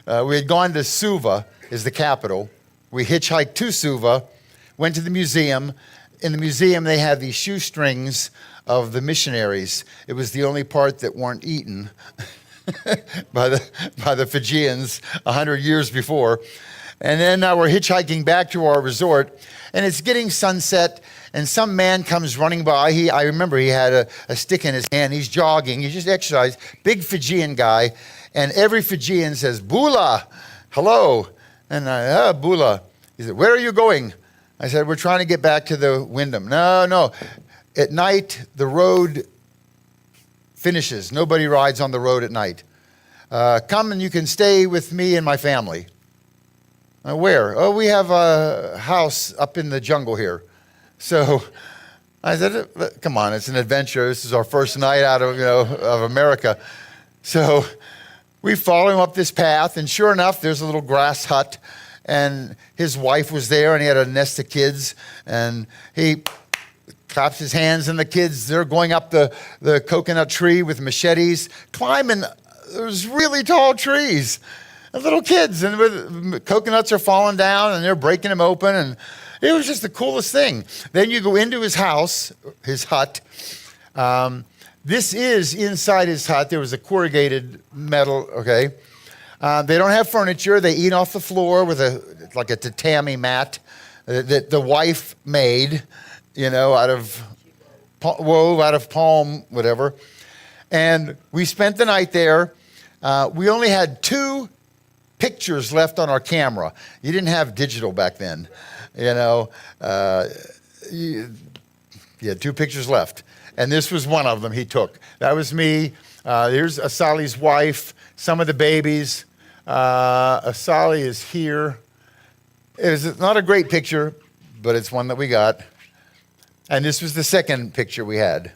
we had gone to Suva, is the capital. We hitchhiked to Suva, went to the museum. In the museum, they had these shoestrings of the missionaries. It was the only part that weren't eaten by the Fijians 100 years before. And then we're hitchhiking back to our resort, and it's getting sunset, and some man comes running by. I remember he had a stick in his hand. He's jogging. He's just exercising. Big Fijian guy, and every Fijian says, "Bula," hello. And Bula. He said, "Where are you going?" I said, "We're trying to get back to the Wyndham." No. At night, the road finishes. Nobody rides on the road at night. Come and you can stay with me and my family. Where? Oh, we have a house up in the jungle here. So I said, come on, it's an adventure. This is our first night out of America. So we follow him up this path, and sure enough, there's a little grass hut, and his wife was there, and he had a nest of kids, and he claps his hands, and the kids, they're going up the coconut tree with machetes, climbing those really tall trees. And little kids, and with, coconuts are falling down, and they're breaking them open, and it was just the coolest thing. Then you go into his house, his hut. This is inside his hut. There was a corrugated metal, okay. They don't have furniture. They eat off the floor with like a tatami mat that the wife made, out of wove out of palm, whatever. And we spent the night there. We only had 2 pictures left on our camera. You didn't have digital back then, you had 2 pictures left. And this was one of them he took. That was me. Here's Asali's wife, some of the babies. Asali is here. It is not a great picture, but it's one that we got. And this was the second picture we had.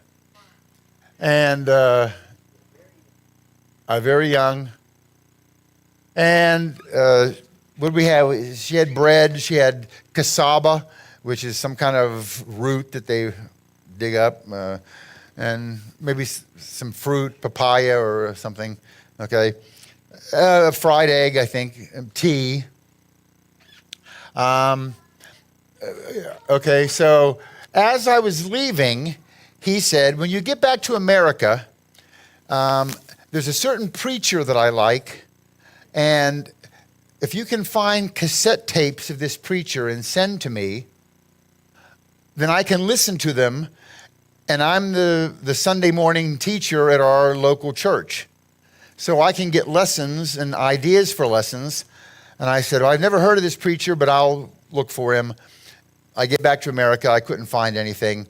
And very young. And what we have, she had bread, she had cassava, which is some kind of root that they dig up, and maybe some fruit, papaya or something, okay. A fried egg, I think, tea. Okay, so as I was leaving, he said, when you get back to America, there's a certain preacher that I like, and if you can find cassette tapes of this preacher and send to me, then I can listen to them, and I'm the Sunday morning teacher at our local church. So I can get lessons and ideas for lessons. And I said, I've never heard of this preacher, but I'll look for him. I get back to America, I couldn't find anything.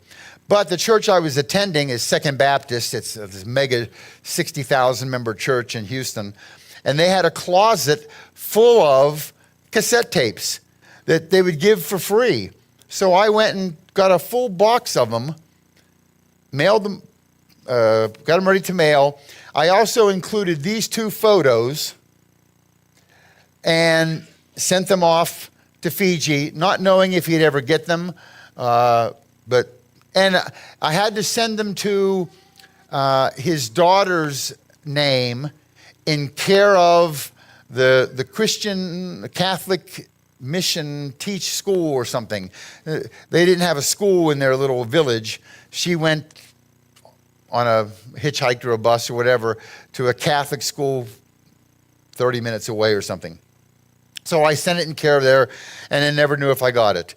But the church I was attending is Second Baptist. It's this mega 60,000 member church in Houston. And they had a closet full of cassette tapes that they would give for free. So I went and got a full box of them, mailed them, got them ready to mail. I also included these 2 photos and sent them off to Fiji, not knowing if he'd ever get them. And I had to send them to his daughter's name in care of the Christian Catholic mission teach school or something. They didn't have a school in their little village. She went on a hitchhike or a bus or whatever to a Catholic school 30 minutes away or something. So I sent it in care of there, and I never knew if I got it.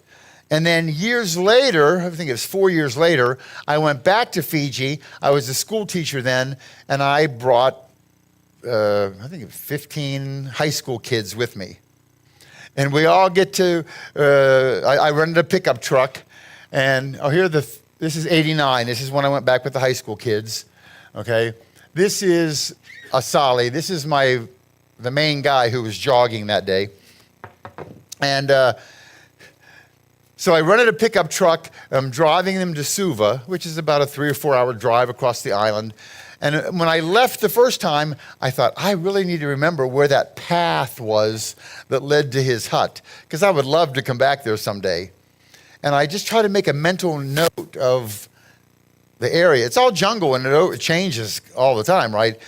And then years later, I think it was 4 years later, I went back to Fiji. I was a school teacher then, and I brought, I think it was 15 high school kids with me. And we all get to, I rented a pickup truck, and this is 89. This is when I went back with the high school kids, okay? This is Asali. This is the main guy who was jogging that day. And so I rented a pickup truck. I'm driving them to Suva, which is about a 3 or 4 hour drive across the island. And when I left the first time, I thought, I really need to remember where that path was that led to his hut, because I would love to come back there someday. And I just try to make a mental note of the area. It's all jungle, and it changes all the time, right?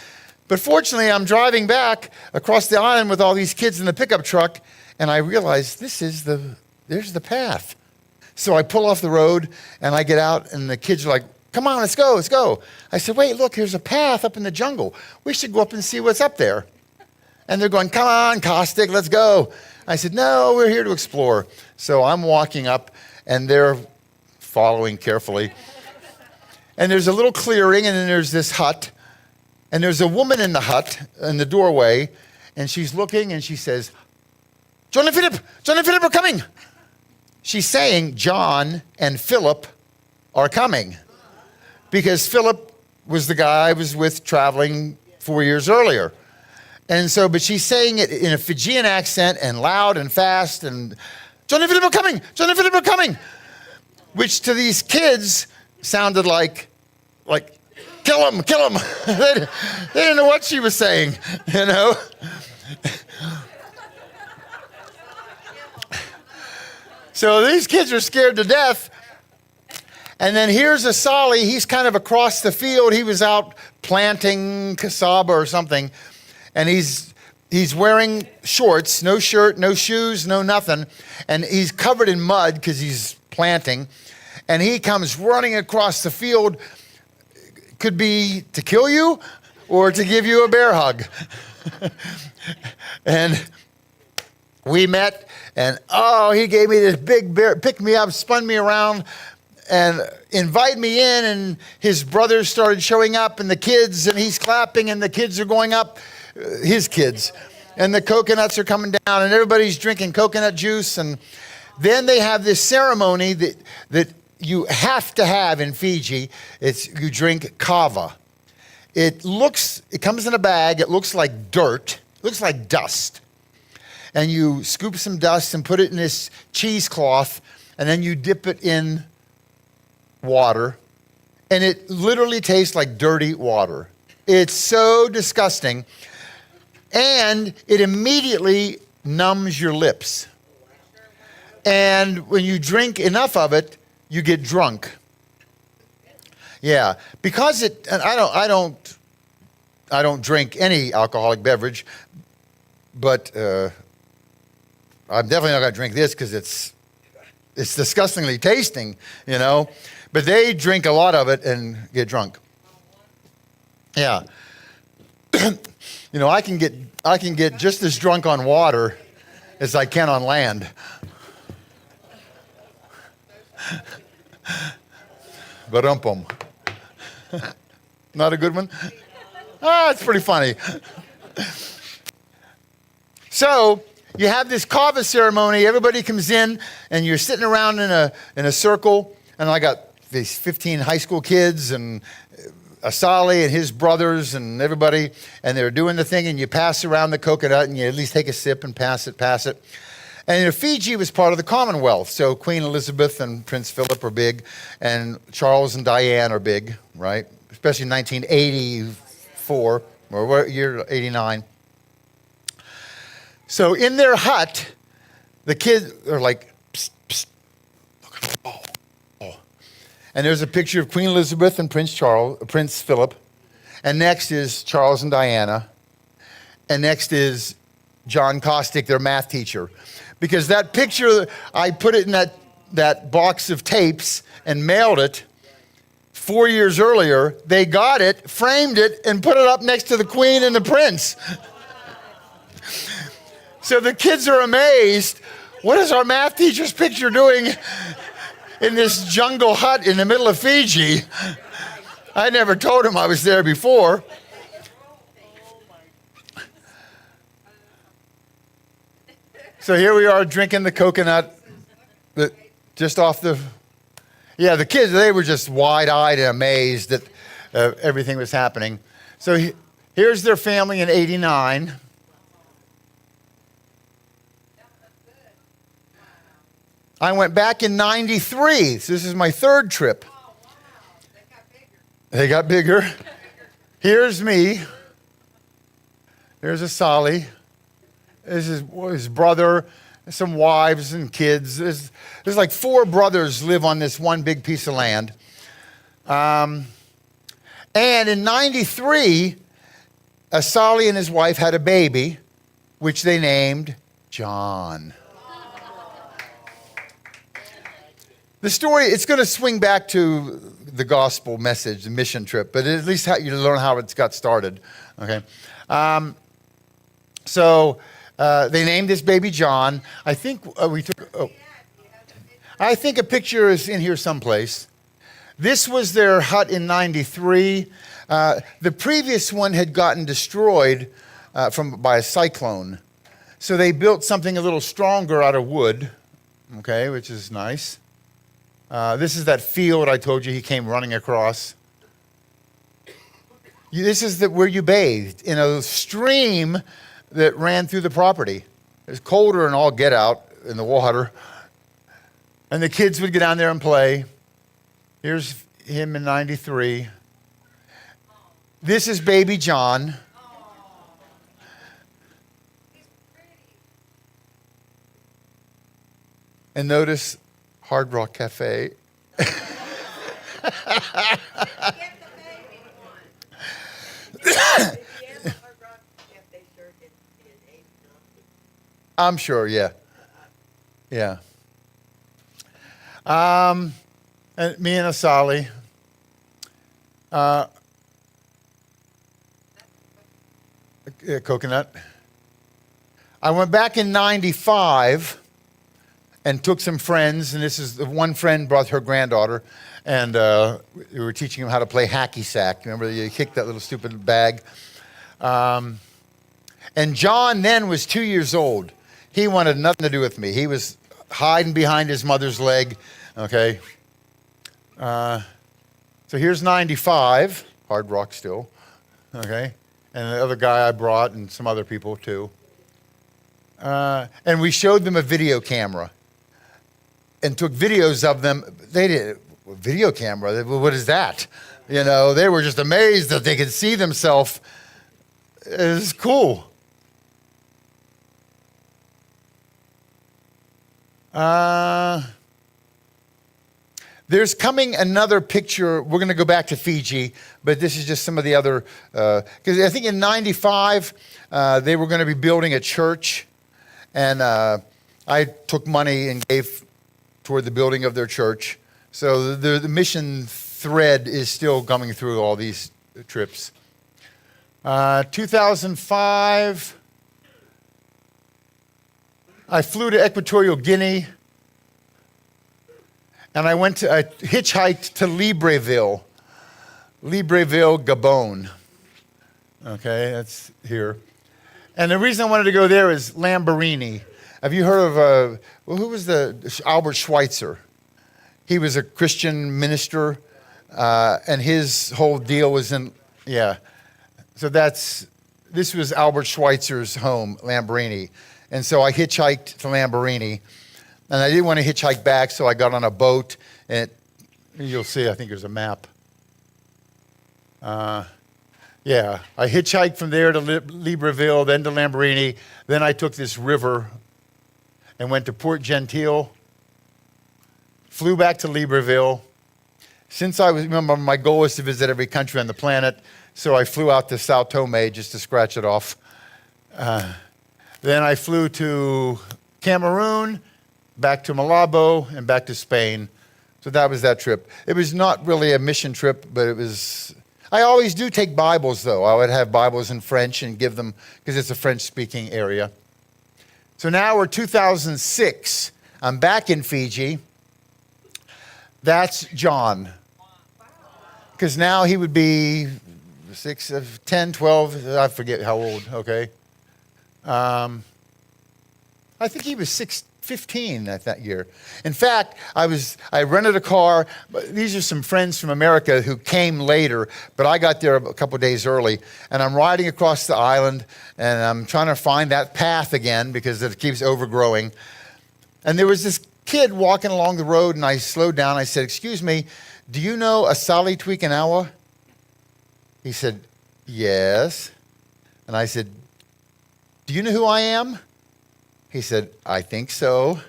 But fortunately, I'm driving back across the island with all these kids in the pickup truck, and I realize there's the path. So I pull off the road, and I get out, and the kids are like, come on, let's go, let's go. I said, wait, look, here's a path up in the jungle. We should go up and see what's up there. And they're going, come on, Caustic, let's go. I said, no, we're here to explore. So I'm walking up, and they're following carefully. And there's a little clearing, and then there's this hut. And there's a woman in the hut, in the doorway, and she's looking, and she says, John and Philip are coming. She's saying John and Philip are coming, because Philip was the guy I was with traveling 4 years earlier. And so, but she's saying it in a Fijian accent and loud and fast, and John and Philip are coming, John and Philip are coming, which to these kids sounded like kill him, kill him. They didn't know what she was saying, you know. So these kids are scared to death. And then here's Asali. He's kind of across the field. He was out planting cassava or something. And he's wearing shorts, no shirt, no shoes, no nothing. And he's covered in mud because he's planting. And he comes running across the field. Could be to kill you or to give you a bear hug. And we met, and he gave me this big bear, picked me up, spun me around, and invited me in, and his brothers started showing up, and the kids, and he's clapping, and the kids are going up, his kids, and the coconuts are coming down, and everybody's drinking coconut juice, and then they have this ceremony that you have to have in Fiji. You drink kava. It comes in a bag, it looks like dirt, looks like dust. And you scoop some dust and put it in this cheesecloth, and then you dip it in water, and it literally tastes like dirty water. It's so disgusting, and it immediately numbs your lips. And when you drink enough of it, you get drunk. Yeah, because and I don't drink any alcoholic beverage, but I'm definitely not going to drink this because it's disgustingly tasting, you know. But they drink a lot of it and get drunk. Yeah. You know, I can get just as drunk on water as I can on land. Ba-dum-pum. Not a good one? It's pretty funny. So you have this kava ceremony. Everybody comes in, and you're sitting around in a circle. And I got these 15 high school kids, and Asali and his brothers, and everybody. And they're doing the thing, and you pass around the coconut, and you at least take a sip and pass it. And Fiji was part of the Commonwealth. So Queen Elizabeth and Prince Philip are big, and Charles and Diane are big, right? Especially in 1984, or what year, 89. So in their hut, the kids are like, psst, psst, look at the ball. And there's a picture of Queen Elizabeth and Prince Philip. And next is Charles and Diana. And next is John Kostick, their math teacher. Because that picture, I put it in that box of tapes and mailed it 4 years earlier. They got it, framed it, and put it up next to the Queen and the Prince. So the kids are amazed. What is our math teacher's picture doing in this jungle hut in the middle of Fiji? I never told him I was there before. So here we are drinking the coconut just off the... Yeah, the kids, they were just wide-eyed and amazed that everything was happening. So here's their family in 89. I went back in 93. So this is my third trip. Oh, wow. They got bigger. They got bigger. Here's me. There's Asali. This is his brother, some wives and kids. There's like 4 brothers live on this one big piece of land. And in 93, Asali and his wife had a baby, which they named John. The story, it's going to swing back to the gospel message, the mission trip, but at least you learn how it got started. Okay. So they named this baby John. I think we took... Oh, I think a picture is in here someplace. This was their hut in 93. The previous one had gotten destroyed by a cyclone. So they built something a little stronger out of wood, okay, which is nice. This is that field I told you he came running across. This is where you bathed, in a stream that ran through the property. It was colder and all get out in the water. And the kids would get down there and play. Here's him in 93. This is baby John. And notice Hard Rock Cafe. the baby one. If you have a Hard Rock Cafe shirt in age I'm sure, yeah. Yeah. And me and Asali. Coconut. I went back in 95 and took some friends, and this is the one friend brought her granddaughter, and we were teaching them how to play hacky sack. Remember, you kick that little stupid bag. And John then was 2 years old. He wanted nothing to do with me. He was hiding behind his mother's leg, okay? So here's 95, Hard Rock still, okay? And the other guy I brought and some other people too. And we showed them a video camera and took videos of them. They did, video camera, what is that? You know, they were just amazed that they could see themselves. It was cool. There's coming another picture. We're going to go back to Fiji, but this is just some of the other, because I think in 95, they were going to be building a church, and I took money and gave toward the building of their church. So the mission thread is still coming through all these trips. 2005, I flew to Equatorial Guinea, and I hitchhiked to Libreville, Gabon. Okay, that's here. And the reason I wanted to go there is Lamborghini. Have you heard of, who was Albert Schweitzer? He was a Christian minister, and his whole deal was so this was Albert Schweitzer's home, Lamborghini. And so I hitchhiked to Lamborghini, and I didn't want to hitchhike back, so I got on a boat, and you'll see, I think there's a map. I hitchhiked from there to Libreville, then to Lamborghini, then I took this river and went to Port Gentil, flew back to Libreville. Since remember, my goal was to visit every country on the planet, so I flew out to Sao Tome just to scratch it off. Then I flew to Cameroon, back to Malabo, and back to Spain. So that was that trip. It was not really a mission trip, but it was... I always do take Bibles, though. I would have Bibles in French and give them, because it's a French-speaking area. So now we're 2006. I'm back in Fiji. That's John. Because now he would be 10, 12, I forget how old, okay? I think he was 15 that year. In fact, I rented a car. These are some friends from America who came later, but I got there a couple days early, and I'm riding across the island, and I'm trying to find that path again because it keeps overgrowing. And there was this kid walking along the road, and I slowed down. I said, "Excuse me, do you know Asali Twikanawa?" He said, "Yes." And I said, "Do you know who I am?" He said, "I think so."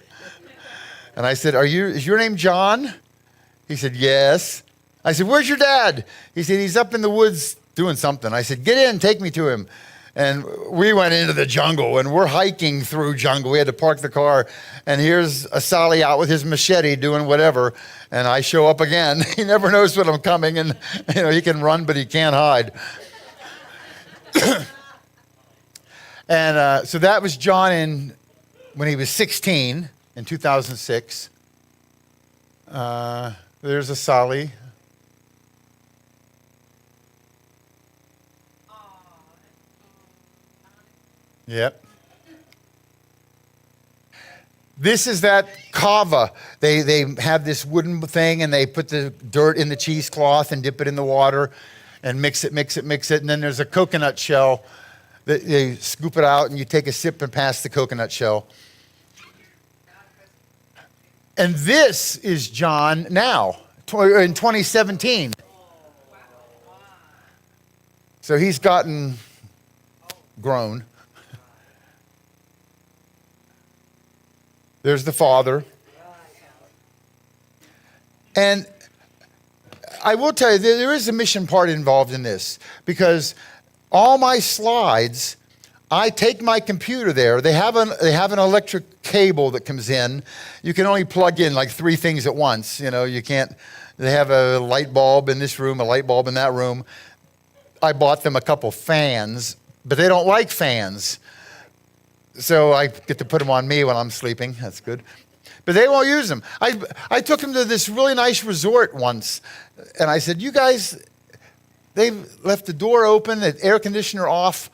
And I said, is your name John? He said, "Yes." I said, "Where's your dad?" He said, "He's up in the woods doing something." I said, "Get in, take me to him." And we went into the jungle, and we're hiking through jungle. We had to park the car, and here's Asali out with his machete doing whatever, and I show up again. He never knows when I'm coming, and he can run, but he can't hide. And so that was John when he was 16 in 2006. There's Asali. Yep. This is that kava. They have this wooden thing, and they put the dirt in the cheesecloth and dip it in the water and mix it. And then there's a coconut shell that you scoop it out, and you take a sip and pass the coconut shell. And this is John now, in 2017. So he's gotten grown. There's the father. And I will tell you, there is a mission part involved in this because all my slides, I take my computer there. They have an electric cable that comes in. You can only plug in like 3 things at once. You know, you can't. They have a light bulb in this room, a light bulb in that room. I bought them a couple fans, but they don't like fans. So I get to put them on me when I'm sleeping. That's good. But they won't use them. I took them to this really nice resort once, and I said, you guys, they've left the door open, the air conditioner off.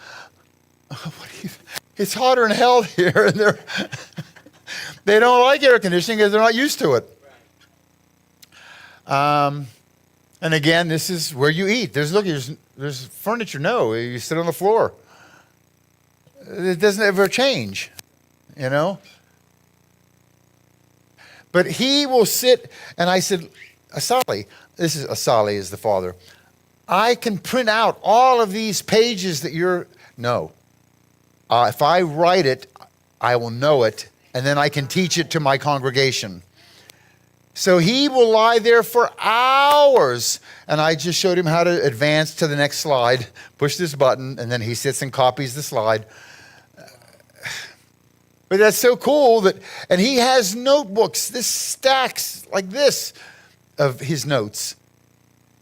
It's hotter than hell here, and they don't like air conditioning because they're not used to it. And again, this is where you eat. There's furniture. No, you sit on the floor. It doesn't ever change, you know. But he will sit, and I said, Asali, Asali is the father. I can print out all of these pages that no. If I write it, I will know it, and then I can teach it to my congregation. So he will lie there for hours, and I just showed him how to advance to the next slide, push this button, and then he sits and copies the slide. But that's so cool and he has notebooks, this stacks like this of his notes.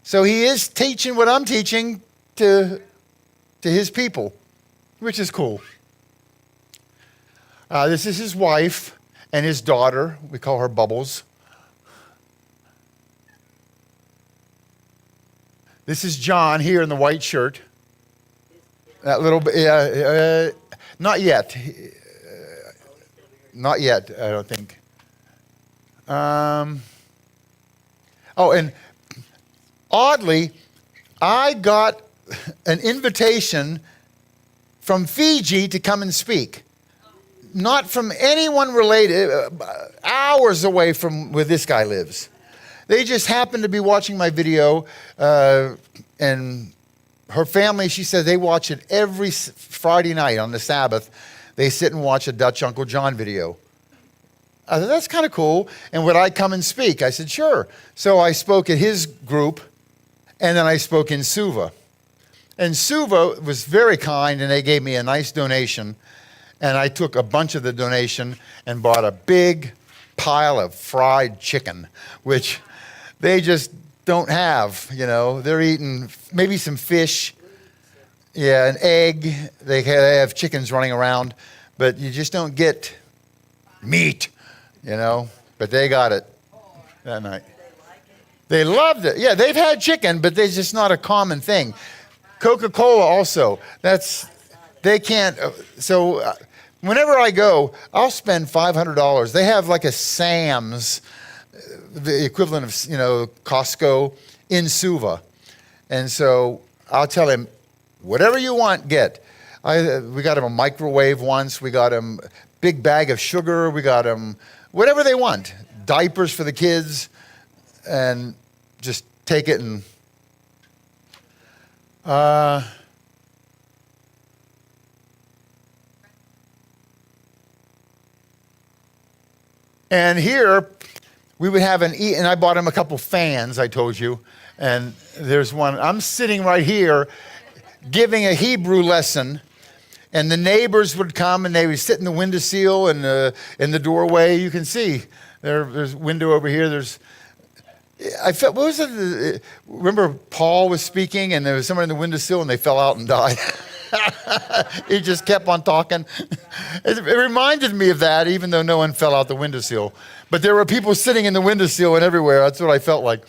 So he is teaching what I'm teaching to his people, which is cool. This is his wife and his daughter. We call her Bubbles. This is John here in the white shirt. That little bit, not yet. Not yet, I don't think. And oddly, I got an invitation from Fiji to come and speak. Not from anyone related, hours away from where this guy lives. They just happened to be watching my video, and her family, she said they watch it every Friday night on the Sabbath. They sit and watch a Dutch Uncle John video. I said, that's kind of cool. And would I come and speak? I said, sure. So I spoke at his group, and then I spoke in Suva. And Suva was very kind, and they gave me a nice donation. And I took a bunch of the donation and bought a big pile of fried chicken, which they just don't have, you know. They're eating maybe some fish. Yeah, an egg. They have chickens running around, but you just don't get meat, you know. But they got it that night. They loved it. Yeah, they've had chicken, but it's just not a common thing. Coca-Cola also. They can't. So whenever I go, I'll spend $500. They have like a Sam's, the equivalent of, you know, Costco in Suva. And so I'll tell him, whatever you want, get. We got him a microwave once. We got him a big bag of sugar. We got him whatever they want. Diapers for the kids. And just take it and... and here, we would have and I bought him a couple fans, I told you. And there's one. I'm sitting right here giving a Hebrew lesson, and the neighbors would come and they would sit in the windowsill and in the doorway. You can see there's a window over here. I felt, what was it? Remember Paul was speaking and there was someone in the windowsill and they fell out and died. He just kept on talking. It reminded me of that, even though no one fell out the windowsill. But there were people sitting in the windowsill and everywhere. That's what I felt like.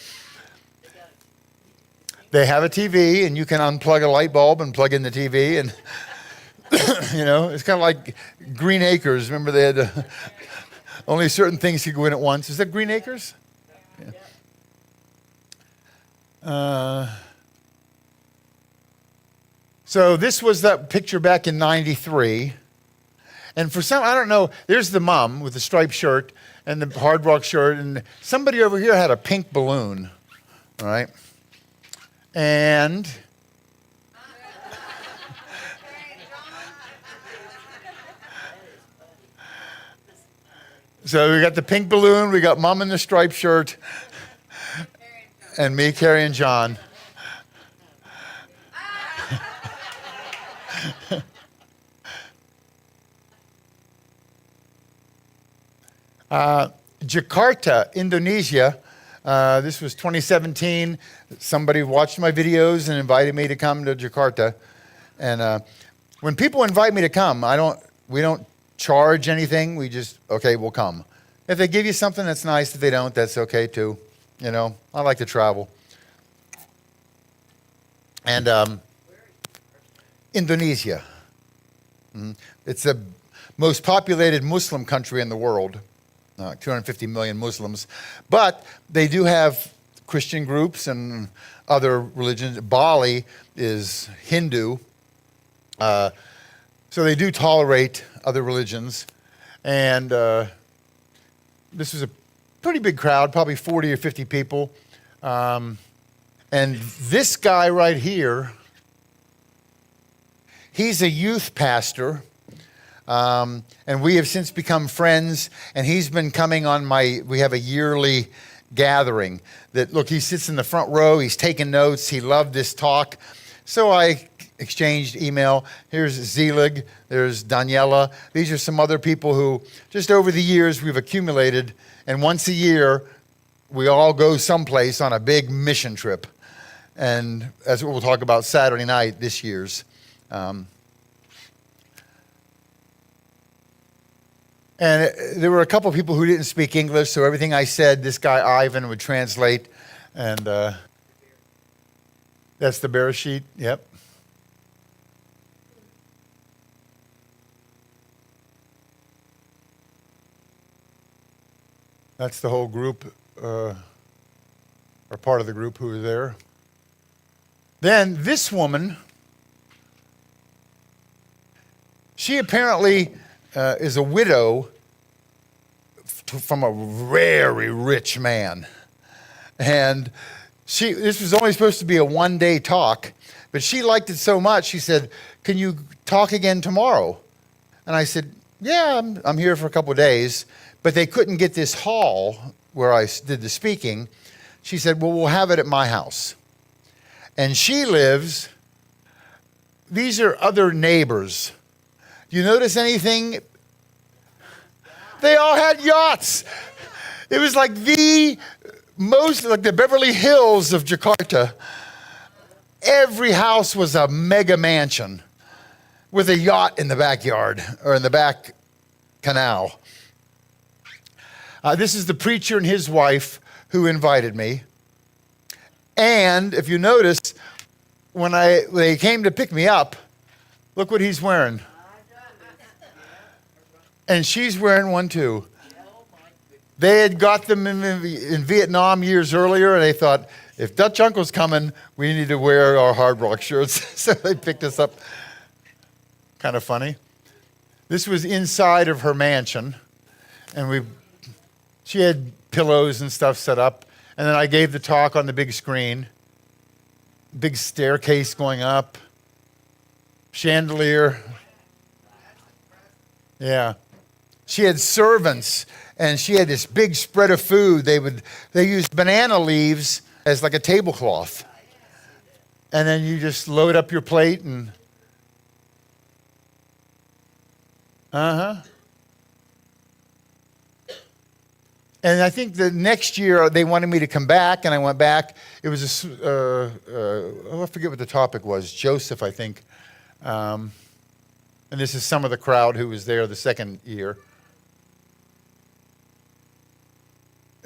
They have a TV, and you can unplug a light bulb and plug in the TV, and you know, it's kind of like Green Acres. Remember, they had only certain things could go in at once. Is that Green Acres? Yeah. So this was that picture back in '93, and for some, I don't know. There's the mom with the striped shirt and the Hard Rock shirt, and somebody over here had a pink balloon. All right. And so we got the pink balloon, we got mom in the striped shirt, And me, Carrie, and John. Jakarta, Indonesia. This was 2017. Somebody watched my videos and invited me to come to Jakarta. And when people invite me to come, we don't charge anything. We just, okay, we'll come. If they give you something, that's nice. If they don't, that's okay too. You know, I like to travel. And Indonesia. It's the most populated Muslim country in the world. 250 million Muslims. But they do have Christian groups and other religions. Bali is Hindu. So they do tolerate other religions. And this was a pretty big crowd, probably 40 or 50 people. And this guy right here, he's a youth pastor. And we have since become friends, and he's been coming on we have a yearly gathering that, look, he sits in the front row, he's taking notes, he loved this talk. So I exchanged email. Here's Zelig, there's Daniela. These are some other people who, just over the years, we've accumulated, and once a year, we all go someplace on a big mission trip. And that's what we'll talk about Saturday night, this year's. And there were a couple of people who didn't speak English, so everything I said, this guy Ivan would translate. And that's the bear sheet, yep. That's the whole group, or part of the group who was there. Then this woman, she apparently is a widow from a very rich man. And this was only supposed to be a one-day talk, but she liked it so much, she said, can you talk again tomorrow? And I said, yeah, I'm here for a couple of days. But they couldn't get this hall where I did the speaking. She said, well, we'll have it at my house. And she lives, these are other neighbors. Do you notice anything? They all had yachts. It was like the Beverly Hills of Jakarta. Every house was a mega mansion with a yacht in the backyard or in the back canal. This is the preacher and his wife who invited me. And if you notice, when they came to pick me up, look what he's wearing. And she's wearing one too. They had got them in Vietnam years earlier, and they thought, if Dutch Uncle's coming, we need to wear our Hard Rock shirts. So they picked us up. Kind of funny. This was inside of her mansion, and she had pillows and stuff set up, and then I gave the talk on the big screen. Big staircase going up, chandelier. Yeah. She had servants, and she had this big spread of food. They used banana leaves as like a tablecloth. And then you just load up your plate and And I think the next year they wanted me to come back, and I went back. It was I forget what the topic was. Joseph, I think. And this is some of the crowd who was there the second year.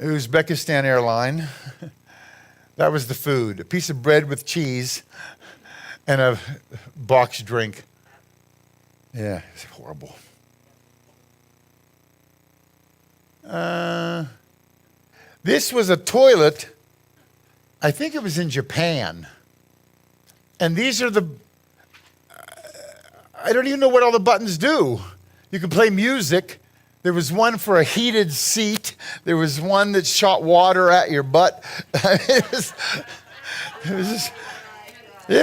Uzbekistan airline. That was the food. A piece of bread with cheese and a boxed drink. Yeah, it's horrible. This was a toilet. I think it was in Japan. And these are I don't even know what all the buttons do. You can play music. There was one for a heated seat. There was one that shot water at your butt. It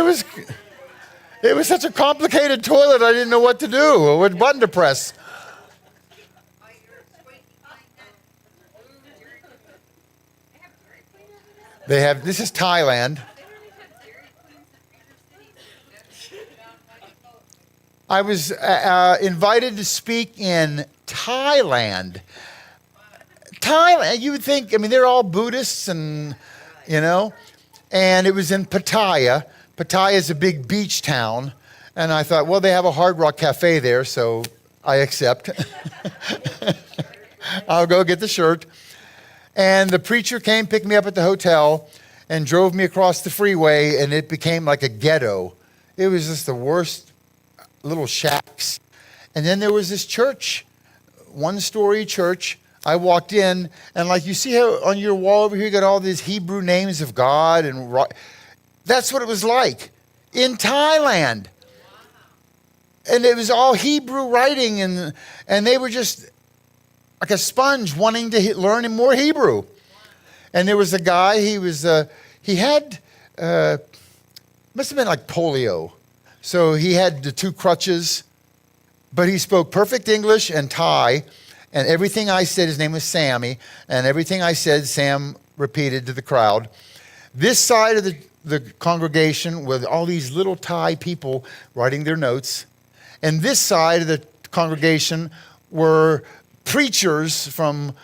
was such a complicated toilet, I didn't know what to do, what button to press. They have, this is Thailand. I was invited to speak in Thailand. Thailand, you would think, I mean, they're all Buddhists and, you know, and it was in Pattaya. Pattaya is a big beach town. And I thought, well, they have a Hard Rock Cafe there, so I accept. I'll go get the shirt. And the preacher came, picked me up at the hotel, and drove me across the freeway, and it became like a ghetto. It was just the worst little shacks. And then there was this church, one-story church. I walked in, and like you see how on your wall over here, you got all these Hebrew names of God, and that's what it was like in Thailand. And it was all Hebrew writing, and they were just like a sponge wanting to learn more Hebrew. And there was a guy, he had, must have been like polio. So he had the two crutches, but he spoke perfect English and Thai. And everything I said, his name was Sammy, and everything I said, Sam repeated to the crowd. This side of the congregation with all these little Thai people writing their notes. And this side of the congregation were preachers from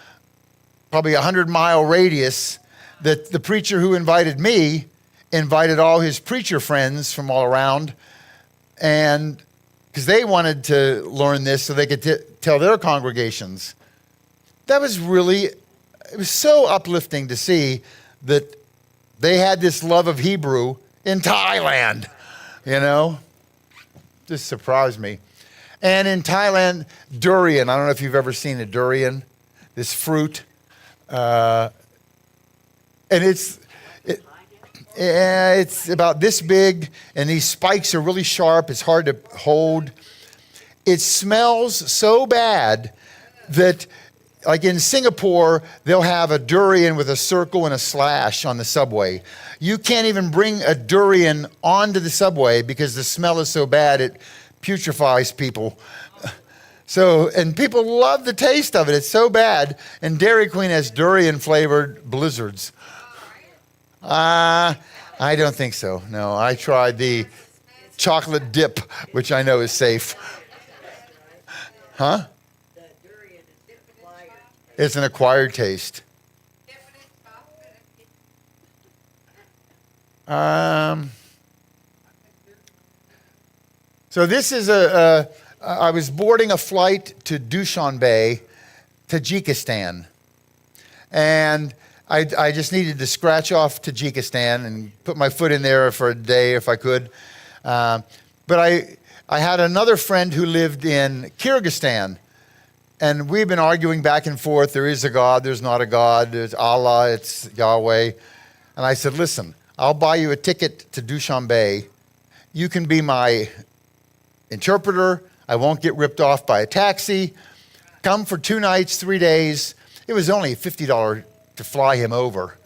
probably 100-mile radius, that the preacher who invited me invited all his preacher friends from all around, and because they wanted to learn this so they could tell their congregations. That was really, it was so uplifting to see that they had this love of Hebrew in Thailand, you know? Just surprised me. And in Thailand, durian, I don't know if you've ever seen a durian, this fruit. And it's about this big, and these spikes are really sharp. It's hard to hold. It smells so bad that, like in Singapore, they'll have a durian with a circle and a slash on the subway. You can't even bring a durian onto the subway because the smell is so bad it putrefies people. So, and people love the taste of it. It's so bad. And Dairy Queen has durian flavored blizzards. I don't think so. No, I tried the chocolate dip, which I know is safe. Huh? The durian is acquired. It's an acquired taste. So this is I was boarding a flight to Dushanbe, Tajikistan. And I just needed to scratch off Tajikistan and put my foot in there for a day if I could. But I had another friend who lived in Kyrgyzstan. And we've been arguing back and forth. There is a God, there's not a God. There's Allah, it's Yahweh. And I said, listen, I'll buy you a ticket to Dushanbe. You can be my interpreter. I won't get ripped off by a taxi. Come for 2 nights, 3 days. It was only $50 to fly him over.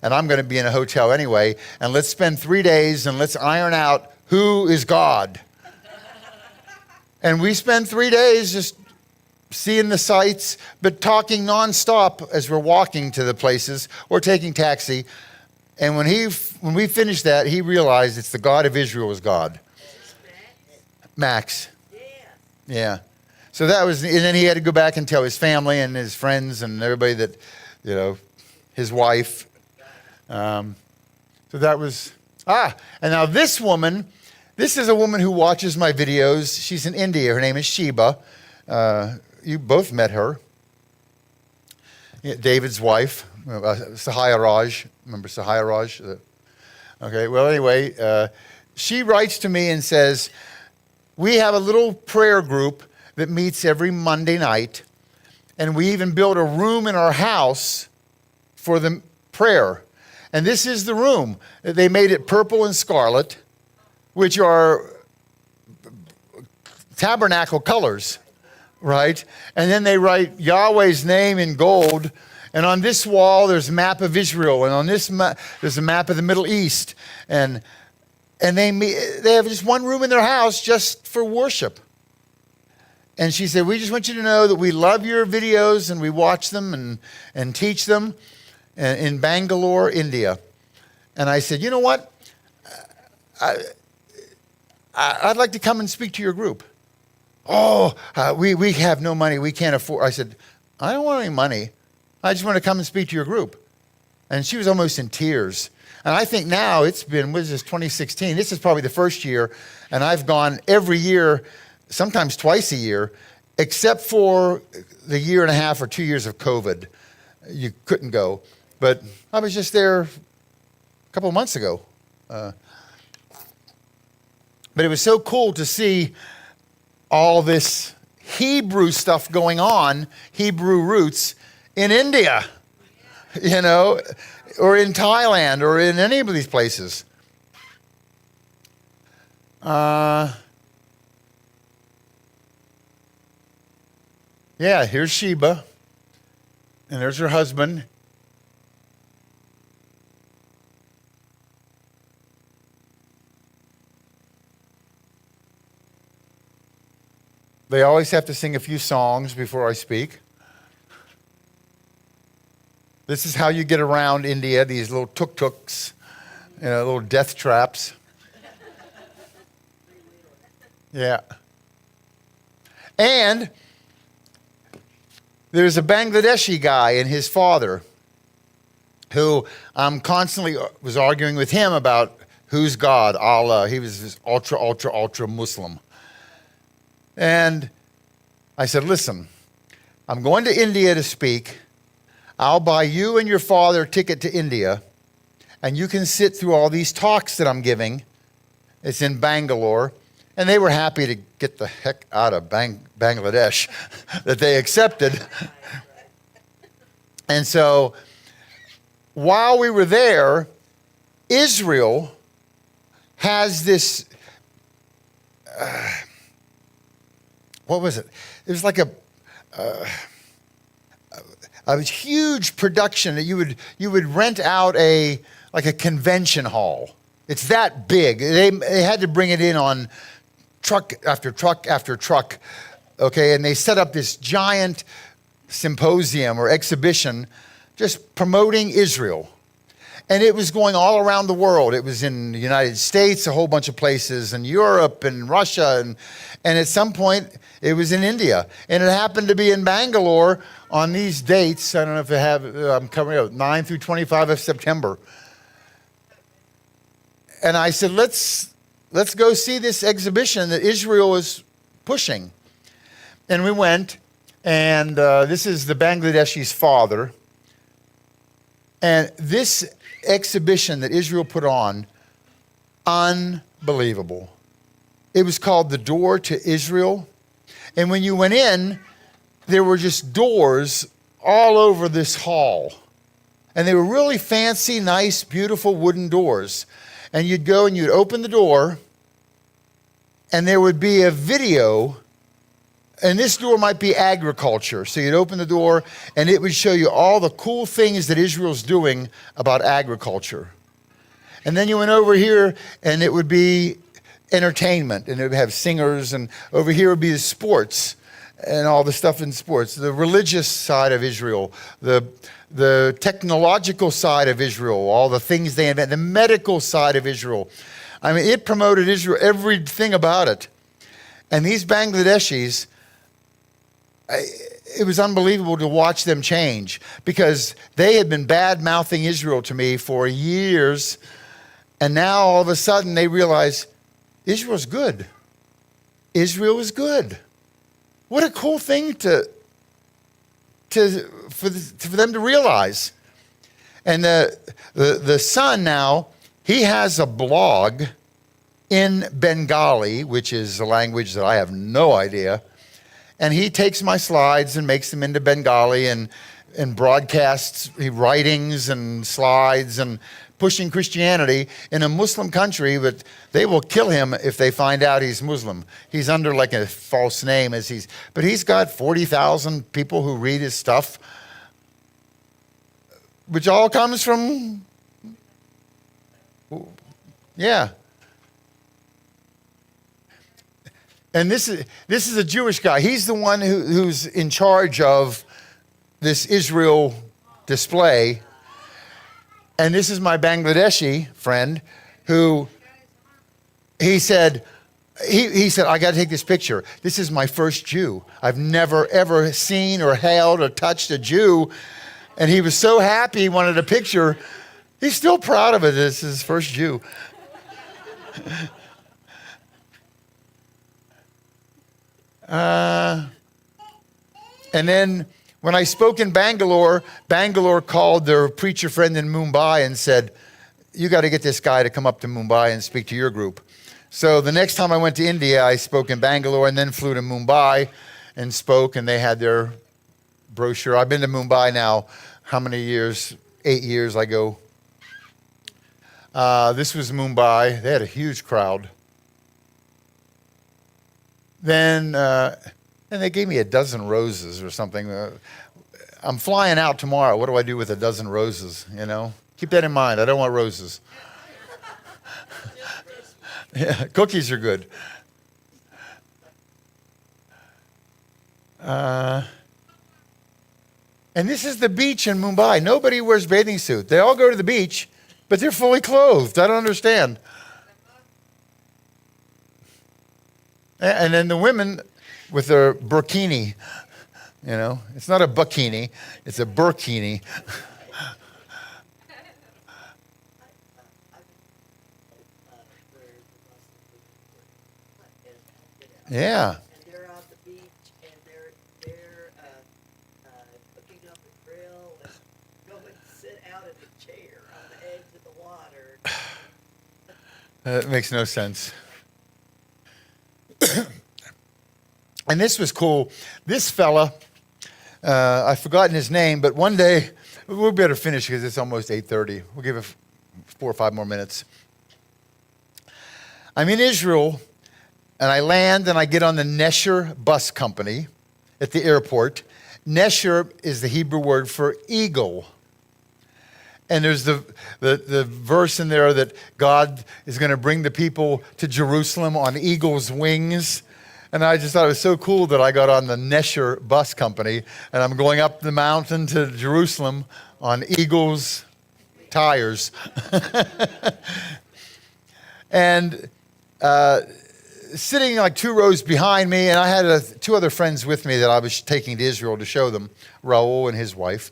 And I'm going to be in a hotel anyway. And let's spend 3 days and let's iron out who is God. And we spend 3 days just seeing the sights, but talking nonstop as we're walking to the places or taking taxi. And when we finished that, he realized it's the God of Israel is God. Max. Yeah. So that was, and then he had to go back and tell his family and his friends and everybody that, you know, his wife. So that was, and now this woman, this is a woman who watches my videos. She's in India. Her name is Sheba. You both met her. Yeah, David's wife, Sahaya Raj. Remember Sahaya Raj? Okay, well, anyway, she writes to me and says, we have a little prayer group that meets every Monday night, and we even built a room in our house for the prayer. And this is the room. They made it purple and scarlet, which are tabernacle colors, right? And then they write Yahweh's name in gold. And on this wall, there's a map of Israel. And on this there's a map of the Middle East. And they have just one room in their house just for worship. And she said, we just want you to know that we love your videos and we watch them and teach them in Bangalore, India. And I said, you know what? I'd like to come and speak to your group. Oh, we have no money. We can't afford. I said, I don't want any money. I just want to come and speak to your group. And she was almost in tears. And I think now it's been, what is this, 2016? This is probably the first year. And I've gone every year, sometimes twice a year, except for the year and a half or 2 years of COVID. You couldn't go. But I was just there a couple of months ago. But it was so cool to see all this Hebrew stuff going on, Hebrew roots, in India, you know, or in Thailand, or in any of these places. Yeah, here's Sheba, and there's her husband. They always have to sing a few songs before I speak. This is how you get around India, these little tuk-tuks, you know, little death traps. Yeah. And there's a Bangladeshi guy and his father who I'm constantly was arguing with him about who's God, Allah. He was this ultra Muslim. And I said, listen, I'm going to India to speak. I'll buy you and your father a ticket to India, and you can sit through all these talks that I'm giving. It's in Bangalore. And they were happy to get the heck out of Bangladesh that they accepted. And so while we were there, Israel has this, what was it? It was like a huge production that you would rent out like a convention hall. It's that big. They had to bring it in on truck after truck after truck, okay? And they set up this giant symposium or exhibition just promoting Israel. And it was going all around the world. It was in the United States, a whole bunch of places, in Europe and Russia, and at some point it was in India. And it happened to be in Bangalore on these dates. I don't know if they have, I'm covering up, 9 through 25 of September. And I said, let's go see this exhibition that Israel is pushing. And we went, and this is the Bangladeshi's father. And this exhibition that Israel put on, unbelievable. It was called The Door to Israel. And when you went in, there were just doors all over this hall. And they were really fancy, nice, beautiful wooden doors. And you'd go and you'd open the door, and there would be a video, and this door might be agriculture. So you'd open the door, and it would show you all the cool things that Israel's doing about agriculture. And then you went over here, and it would be entertainment, and it would have singers, and over here would be the sports, and all the stuff in sports, the religious side of Israel, the technological side of Israel, all the things they invent, the medical side of Israel. I mean, it promoted Israel, everything about it. And these Bangladeshis, it was unbelievable to watch them change, because they had been bad-mouthing Israel to me for years, and now all of a sudden they realize Israel's good. Israel is good. What a cool thing for them to realize. And the son now, he has a blog in Bengali, which is a language that I have no idea. And he takes my slides and makes them into Bengali and broadcasts writings and slides and pushing Christianity in a Muslim country, but they will kill him if they find out he's Muslim. He's under like a false name, but he's got 40,000 people who read his stuff, which all comes from, yeah. And this is a Jewish guy. He's the one who's in charge of this Israel display. And this is my Bangladeshi friend who he said, he said, I got to take this picture. This is my first Jew. I've never, ever seen or held or touched a Jew. And he was so happy he wanted a picture. He's still proud of it. It's his first Jew. And then when I spoke in Bangalore, Bangalore called their preacher friend in Mumbai and said, you got to get this guy to come up to Mumbai and speak to your group. So the next time I went to India, I spoke in Bangalore and then flew to Mumbai and spoke, and they had their brochure. I've been to Mumbai now, how many years? 8 years I go. This was Mumbai. They had a huge crowd. Then, and they gave me a dozen roses or something. I'm flying out tomorrow. What do I do with a dozen roses, you know? Keep that in mind. I don't want roses. Yeah, cookies are good. And this is the beach in Mumbai. Nobody wears bathing suit. They all go to the beach, but they're fully clothed. I don't understand. And then the women with their burkini, you know. It's not a bikini, it's a burkini. Yeah. And they're on the beach, and they're cooking up a grill and going to sit out in the chair on the edge of the water. That makes no sense. And this was cool. This fella, I've forgotten his name, but one day, we'll better finish because it's almost 8:30. We'll give it 4 or 5 more minutes. I'm in Israel, and I land and I get on the Nesher bus company at the airport. Nesher is the Hebrew word for eagle. And there's the verse in there that God is going to bring the people to Jerusalem on eagle's wings. And I just thought it was so cool that I got on the Nesher bus company, and I'm going up the mountain to Jerusalem on eagle's tires. And sitting like 2 rows behind me, and I had 2 other friends with me that I was taking to Israel to show them, Raul and his wife.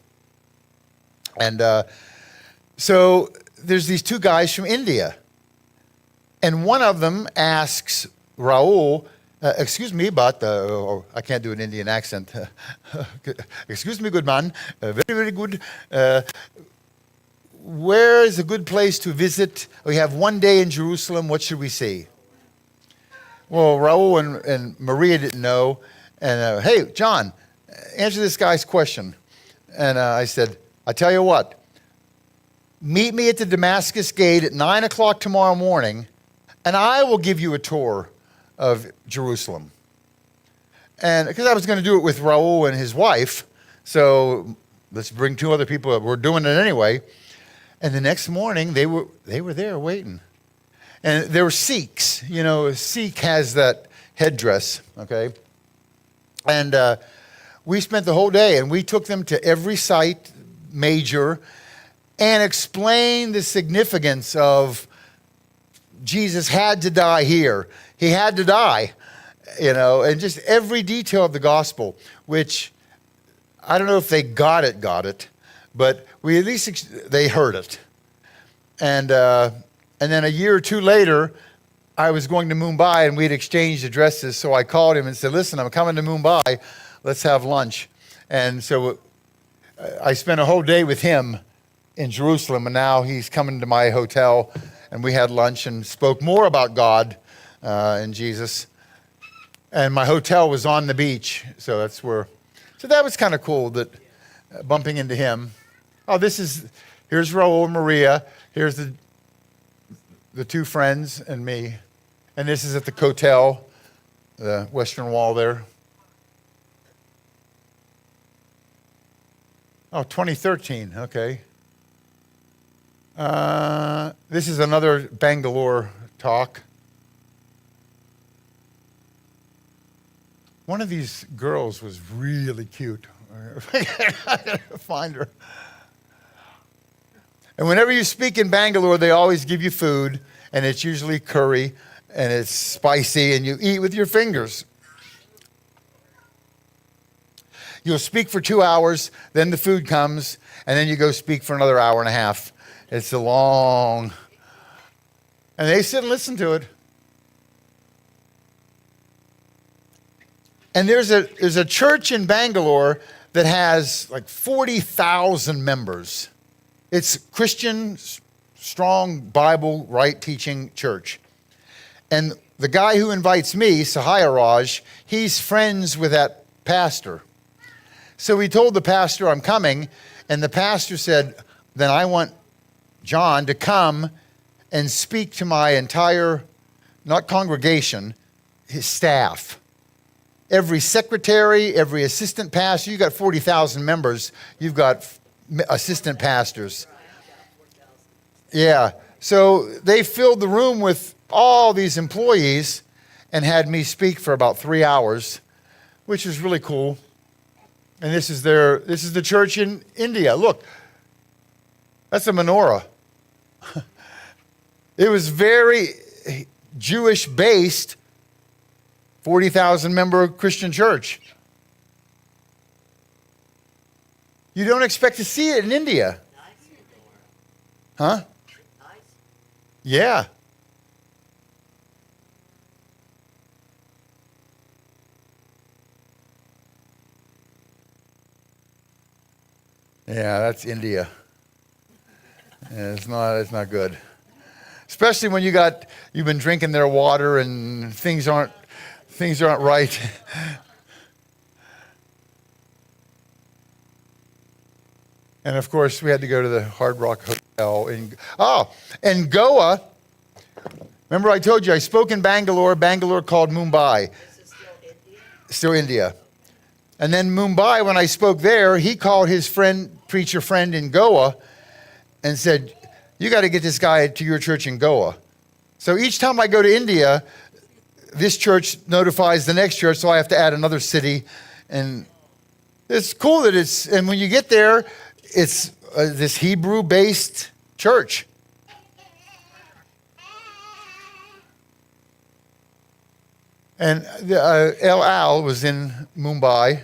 And so there's these 2 guys from India. And one of them asks Raul, excuse me, but I can't do an Indian accent. Excuse me, good man. Very, very good. Where is a good place to visit? We have 1 day in Jerusalem. What should we see? Well, Raul and Maria didn't know. And, hey, John, answer this guy's question. And I said, I tell you what. Meet me at the Damascus gate at 9 o'clock tomorrow morning, and I will give you a tour of Jerusalem. And because I was going to do it with Raul and his wife, so let's bring 2 other people. We're doing it anyway. And the next morning, they were there waiting. And there were Sikhs. You know, a Sikh has that headdress, okay? And we spent the whole day, and we took them to every site, major, and explained the significance of Jesus had to die here. He had to die, you know, and just every detail of the gospel, which I don't know if they got it, but we at least they heard it. And then a year or 2 later, I was going to Mumbai, and we'd exchanged addresses. So I called him and said, listen, I'm coming to Mumbai. Let's have lunch. And so I spent a whole day with him in Jerusalem, and now he's coming to my hotel, and we had lunch and spoke more about God and Jesus. And my hotel was on the beach, so that's where. So that was kind of cool that bumping into him. Oh, here's Raul and Maria. Here's the 2 friends and me. And this is at the Kotel, the Western Wall there. Oh, 2013, okay. This is another Bangalore talk. One of these girls was really cute. I gotta find her. And whenever you speak in Bangalore, they always give you food, and it's usually curry, and it's spicy, and you eat with your fingers. You'll speak for 2 hours, then the food comes, and then you go speak for another hour and a half. It's a long, and they sit and listen to it. And there's a church in Bangalore that has like 40,000 members. It's Christian, strong Bible, right teaching church. And the guy who invites me, Sahaya Raj, he's friends with that pastor. So he told the pastor I'm coming, and the pastor said, then I want John to come and speak to my entire, not congregation, his staff. Every secretary, every assistant pastor, you've got 40,000 members, you've got assistant pastors. Yeah, so they filled the room with all these employees and had me speak for about 3 hours, which is really cool. And this is the church in India. Look, that's a menorah. It was very Jewish based, 40,000 member Christian church. You don't expect to see it in India. Huh? Yeah. Yeah, that's India. Yeah, it's not good. Especially when you've been drinking their water and things aren't right. And of course, we had to go to the Hard Rock Hotel in Goa. Remember I told you I spoke in Bangalore. Bangalore called Mumbai. This is still India? Still India. And then Mumbai, when I spoke there, he called his preacher friend in Goa and said, you got to get this guy to your church in Goa. So each time I go to India, this church notifies the next church, so I have to add another city. And it's cool that and when you get there, it's this Hebrew-based church. And El Al was in Mumbai.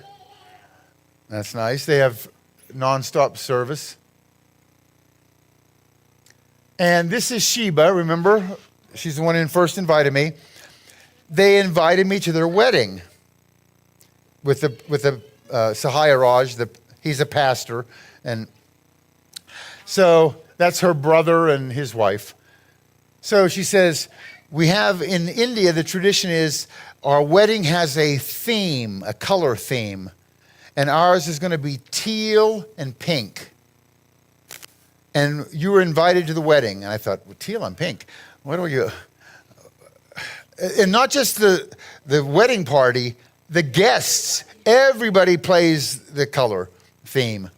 That's nice. They have nonstop service. And this is Sheba, remember? She's the one who first invited me. They invited me to their wedding with the Sahaya Raj. He's a pastor. And so that's her brother and his wife. So she says, we have in India, the tradition is our wedding has a theme, a color theme. And ours is going to be teal and pink. And you were invited to the wedding. And I thought, well, teal and pink, what do you... And not just the wedding party, the guests, everybody plays the color theme.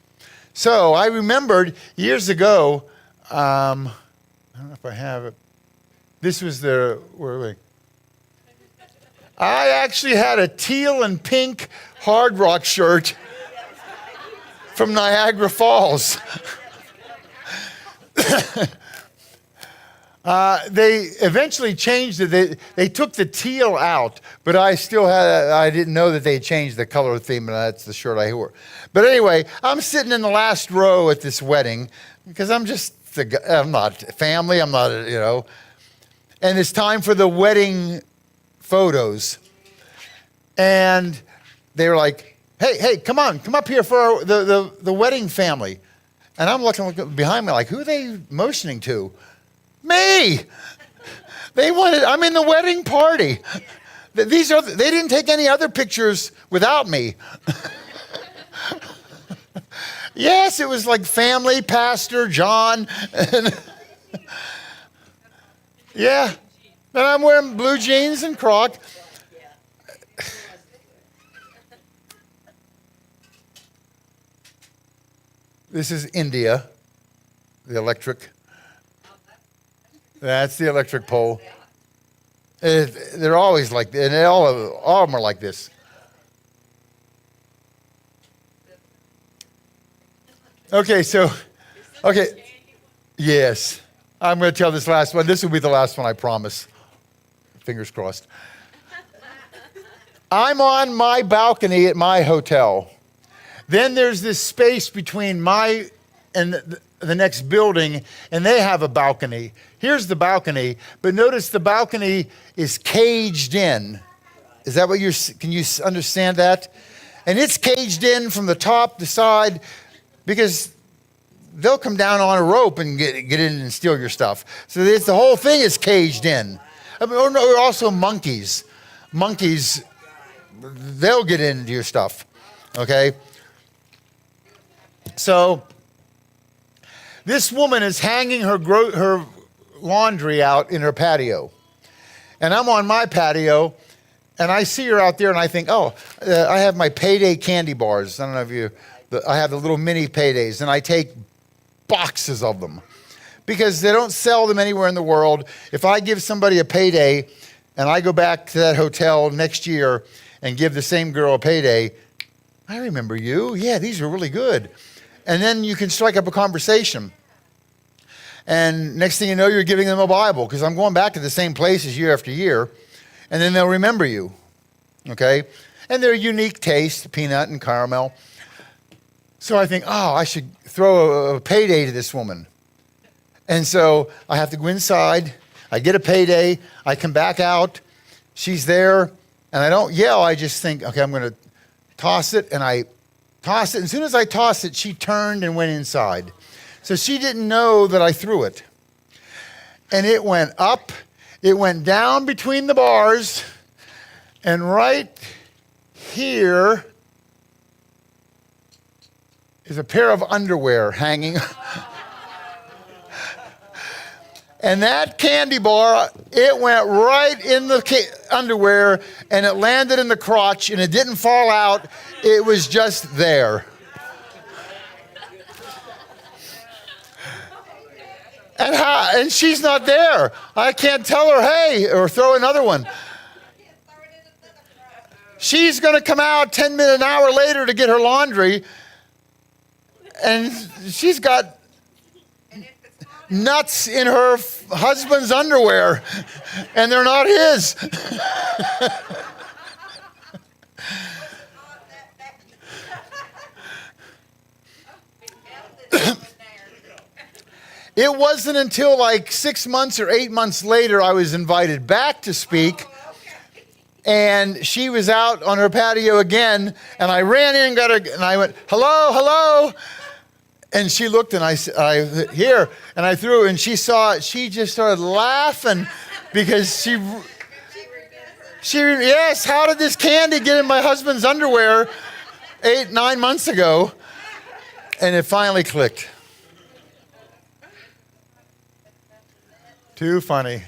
So I remembered years ago, I don't know if I have it. This was where are we? I actually had a teal and pink Hard Rock shirt from Niagara Falls. They eventually changed it. They took the teal out, but I didn't know that they changed the color theme, and that's the shirt I wore. But anyway, I'm sitting in the last row at this wedding because I'm not family, I'm not, and it's time for the wedding photos. And they were like, hey, come up here for the wedding family. And I'm looking behind me like, who are they motioning to? Me! I'm in the wedding party. They didn't take any other pictures without me. Yes, it was like family, Pastor, John. Yeah. And I'm wearing blue jeans and Croc. This is India, the electric. That's the electric pole. They're always like this, and all of them are like this. Okay. Yes. I'm going to tell this last one. This will be the last one, I promise. Fingers crossed. I'm on my balcony at my hotel. Then there's this space between my and the next building, and they have a balcony. Here's the balcony, but notice the balcony is caged in. Is that what can you understand that? And it's caged in from the top, the side, because they'll come down on a rope and get in and steal your stuff. So the whole thing is caged in. I mean, also monkeys. Monkeys, they'll get into your stuff, okay? So this woman is hanging her laundry out in her patio. And I'm on my patio, and I see her out there, and I think, I have my payday candy bars. I don't know if I have the little mini paydays, and I take boxes of them because they don't sell them anywhere in the world. If I give somebody a payday and I go back to that hotel next year and give the same girl a payday, I remember you. Yeah, these are really good. And then you can strike up a conversation. And next thing you know, you're giving them a Bible because I'm going back to the same places year after year. And then they'll remember you. Okay? And they're unique taste, peanut and caramel. So I think, I should throw a payday to this woman. And so I have to go inside. I get a payday. I come back out. She's there. And I don't yell. I just think, okay, I'm going to toss it. And I toss it. And as soon as I tossed it, she turned and went inside. So she didn't know that I threw it. And it went up. It went down between the bars. And right here is a pair of underwear hanging. And that candy bar, it went right in the underwear, and it landed in the crotch, and it didn't fall out. It was just there. And she's not there. I can't tell her, hey, or throw another one. She's going to come out 10 minutes, an hour later to get her laundry, and she's got nuts in her husband's underwear, and they're not his. It wasn't until like 6 months or 8 months later I was invited back to speak, and she was out on her patio again, and I ran in and got her, and I went, hello, hello. And she looked, and I here, and I threw, and she saw it. She just started laughing because yes, how did this candy get in my husband's underwear 8, 9 months ago? And it finally clicked. Too funny.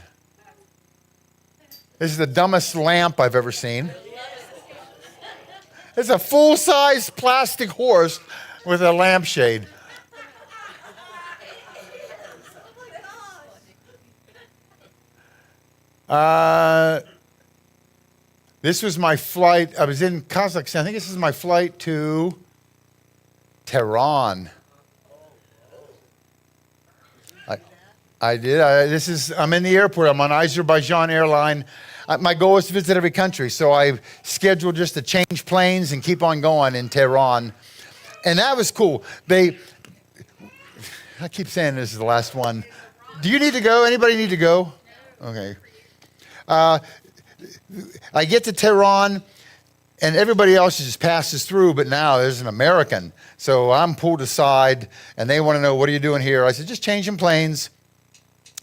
This is the dumbest lamp I've ever seen. It's a full-size plastic horse with a lampshade. This was my flight. I was in Kazakhstan. I think this is my flight to Tehran. I did. I'm in the airport. I'm on Azerbaijan airline. My goal is to visit every country, so I scheduled just to change planes and keep on going in Tehran. And that was cool. I keep saying this is the last one. Do you need to go? Anybody need to go? Okay. I get to Tehran, and everybody else just passes through, but now there's an American. So I'm pulled aside, and they want to know, what are you doing here? I said, just changing planes.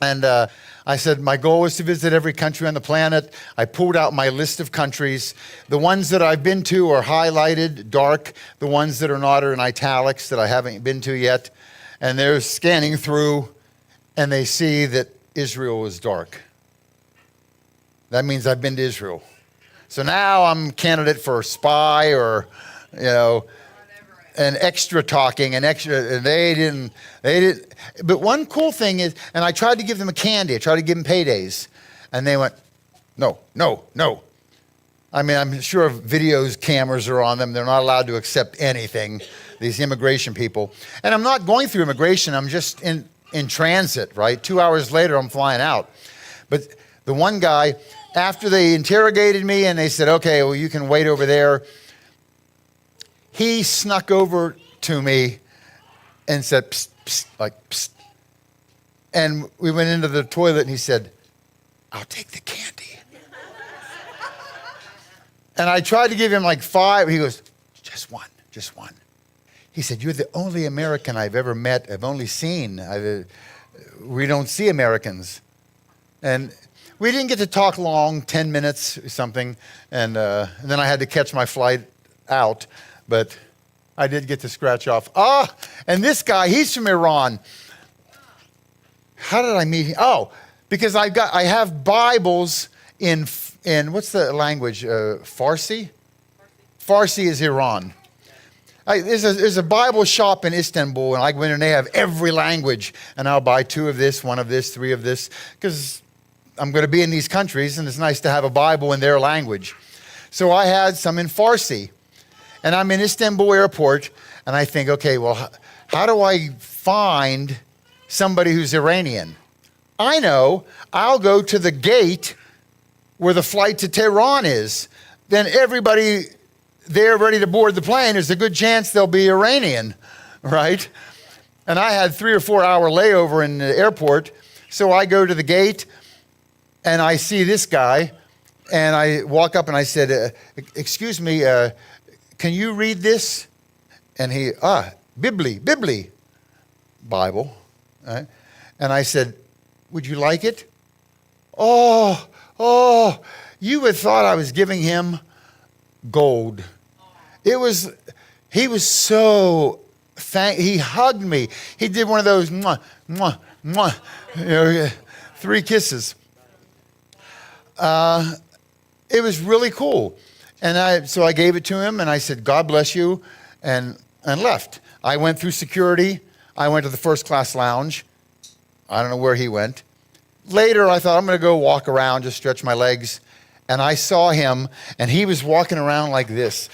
And I said, my goal is to visit every country on the planet. I pulled out my list of countries. The ones that I've been to are highlighted, dark. The ones that are not are in italics that I haven't been to yet. And they're scanning through, and they see that Israel is dark. That means I've been to Israel. So now I'm candidate for a spy or, an extra talking, and they didn't. But one cool thing is, and I tried to give them a candy. I tried to give them paydays, and they went, no. I mean, I'm sure videos, cameras are on them. They're not allowed to accept anything, these immigration people. And I'm not going through immigration. I'm just in transit, right? 2 hours later, I'm flying out. But the one guy, after they interrogated me and they said, okay, well, you can wait over there, he snuck over to me and said, psst, psst, like, psst. And we went into the toilet and he said, I'll take the candy. And I tried to give him like 5. He goes, just one, just one. He said, you're the only American I've ever met, I've only seen. We don't see Americans. And we didn't get to talk long, 10 minutes or something. And then I had to catch my flight out. But I did get to scratch off. And this guy, he's from Iran. How did I meet him? Oh, because I have Bibles in what's the language? Farsi? Farsi is Iran. There's a Bible shop in Istanbul, and I go in and they have every language. And I'll buy 2 of this, 1 of this, 3 of this, because I'm going to be in these countries, and it's nice to have a Bible in their language. So I had some in Farsi. And I'm in Istanbul airport, and I think, okay, well, how do I find somebody who's Iranian? I know, I'll go to the gate where the flight to Tehran is. Then everybody there ready to board the plane, there's a good chance they'll be Iranian, right? And I had 3 or 4 hour layover in the airport, so I go to the gate, and I see this guy, and I walk up and I said, excuse me, can you read this? And he, Bibli, Bible. Right? And I said, would you like it? Oh, you would thought I was giving him gold. He was so, he hugged me. He did one of those, mwah, mwah, mwah, 3 kisses. It was really cool. And so I gave it to him, and I said, God bless you, and left. I went through security. I went to the first class lounge. I don't know where he went. Later, I thought, I'm going to go walk around, just stretch my legs. And I saw him, and he was walking around like this.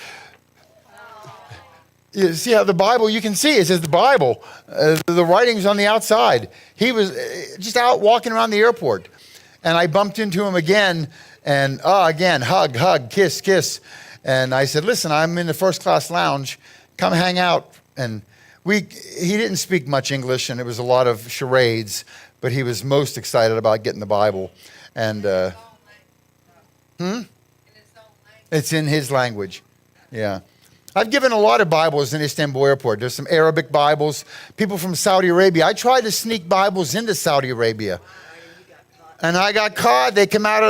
You see how the Bible, you can see, it says the Bible. The writing's on the outside. He was just out walking around the airport. And I bumped into him again, and again, hug, kiss. And I said, listen, I'm in the first class lounge. Come hang out. And he didn't speak much English, and it was a lot of charades, but he was most excited about getting the Bible. And it's in his language. Yeah. I've given a lot of Bibles in Istanbul airport. There's some Arabic Bibles. People from Saudi Arabia. I tried to sneak Bibles into Saudi Arabia. And I got caught. They come out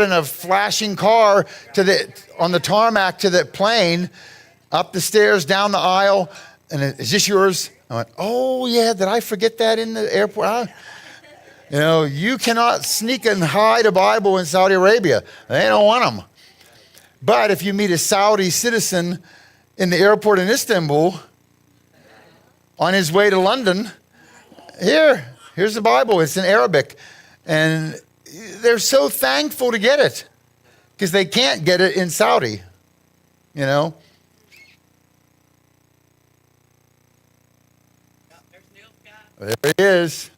in a flashing car on the tarmac to the plane, up the stairs, down the aisle. And is this yours? I went, oh yeah, did I forget that in the airport? You cannot sneak and hide a Bible in Saudi Arabia. They don't want them. But if you meet a Saudi citizen in the airport in Istanbul on his way to London, here's the Bible. It's in Arabic. And they're so thankful to get it because they can't get it in Saudi, There's Neil's guy. There he is.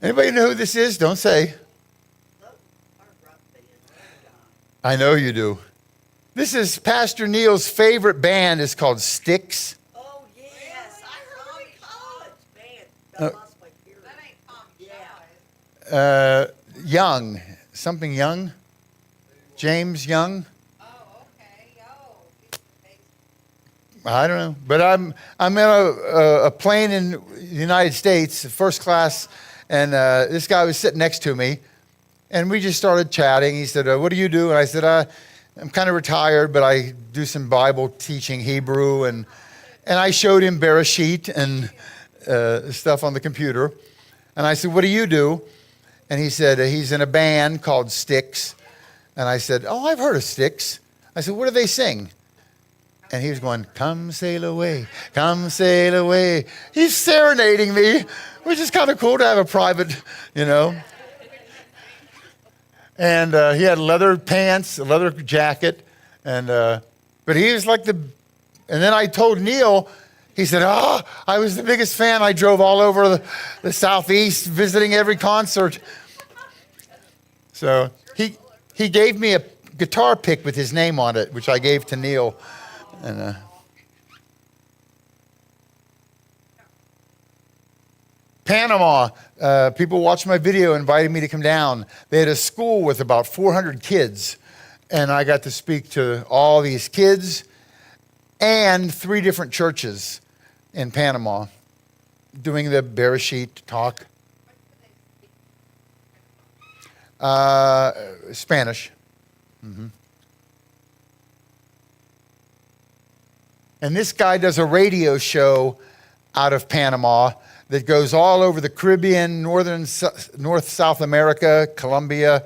Anybody know who this is? Don't say. I know you do. This is Pastor Neil's favorite band. It's called Styx. Oh, yes, I heard it called. Man, Uh, I lost my hearing. That ain't Tom Yeah. Young. Something Young? James Young? Oh, okay. Oh, I don't know. But I'm in a plane in the United States, first class, and this guy was sitting next to me, and we just started chatting. He said, what do you do? And I said, I'm kind of retired, but I do some Bible teaching, Hebrew, and I showed him Bereshit and stuff on the computer. And I said, what do you do? And he said, he's in a band called Styx. And I said, oh, I've heard of Styx. I said, what do they sing? And he was going, come sail away, come sail away. He's serenading me, which is kind of cool to have a private, And he had leather pants, a leather jacket. But he was like and then I told Neil, He said, "Oh, I was the biggest fan. I drove all over the Southeast visiting every concert." So he gave me a guitar pick with his name on it, which I gave to Neil. And Panama, people watched my video, invited me to come down. They had a school with about 400 kids, and I got to speak to all these kids and 3 different churches in Panama, doing the Bereshit talk. Spanish. And this guy does a radio show out of Panama that goes all over the Caribbean, North South America, Colombia,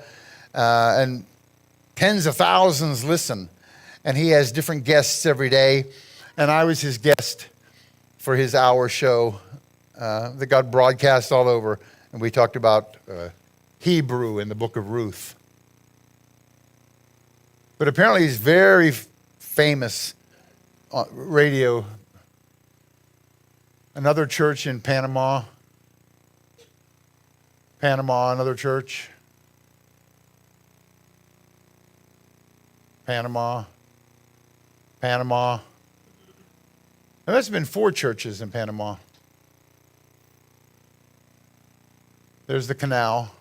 and tens of thousands listen. And he has different guests every day. And I was his guest for his hour show that got broadcast all over. And we talked about Hebrew in the book of Ruth. But apparently he's very famous on radio. Another church in Panama. Another church. Panama. There must have been 4 churches in Panama. There's the canal.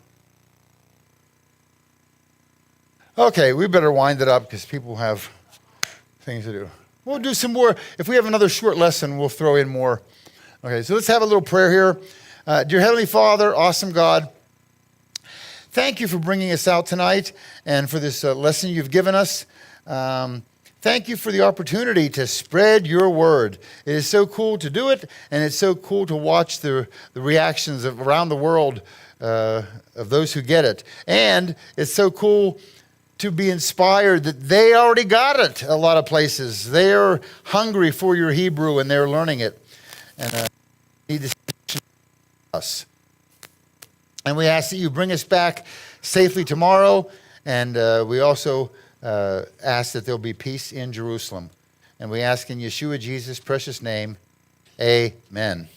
Okay, we better wind it up because people have things to do. We'll do some more. If we have another short lesson, we'll throw in more. Okay, so let's have a little prayer here. Dear Heavenly Father, awesome God, thank you for bringing us out tonight and for this lesson you've given us. Thank you for the opportunity to spread your word. It is so cool to do it, and it's so cool to watch the reactions of around the world of those who get it. And it's so cool to be inspired that they already got it a lot of places. They're hungry for your Hebrew, and they're learning it. And need to teach us. And we ask that you bring us back safely tomorrow, and we also ask that there'll be peace in Jerusalem. And we ask in Yeshua Jesus' precious name, amen.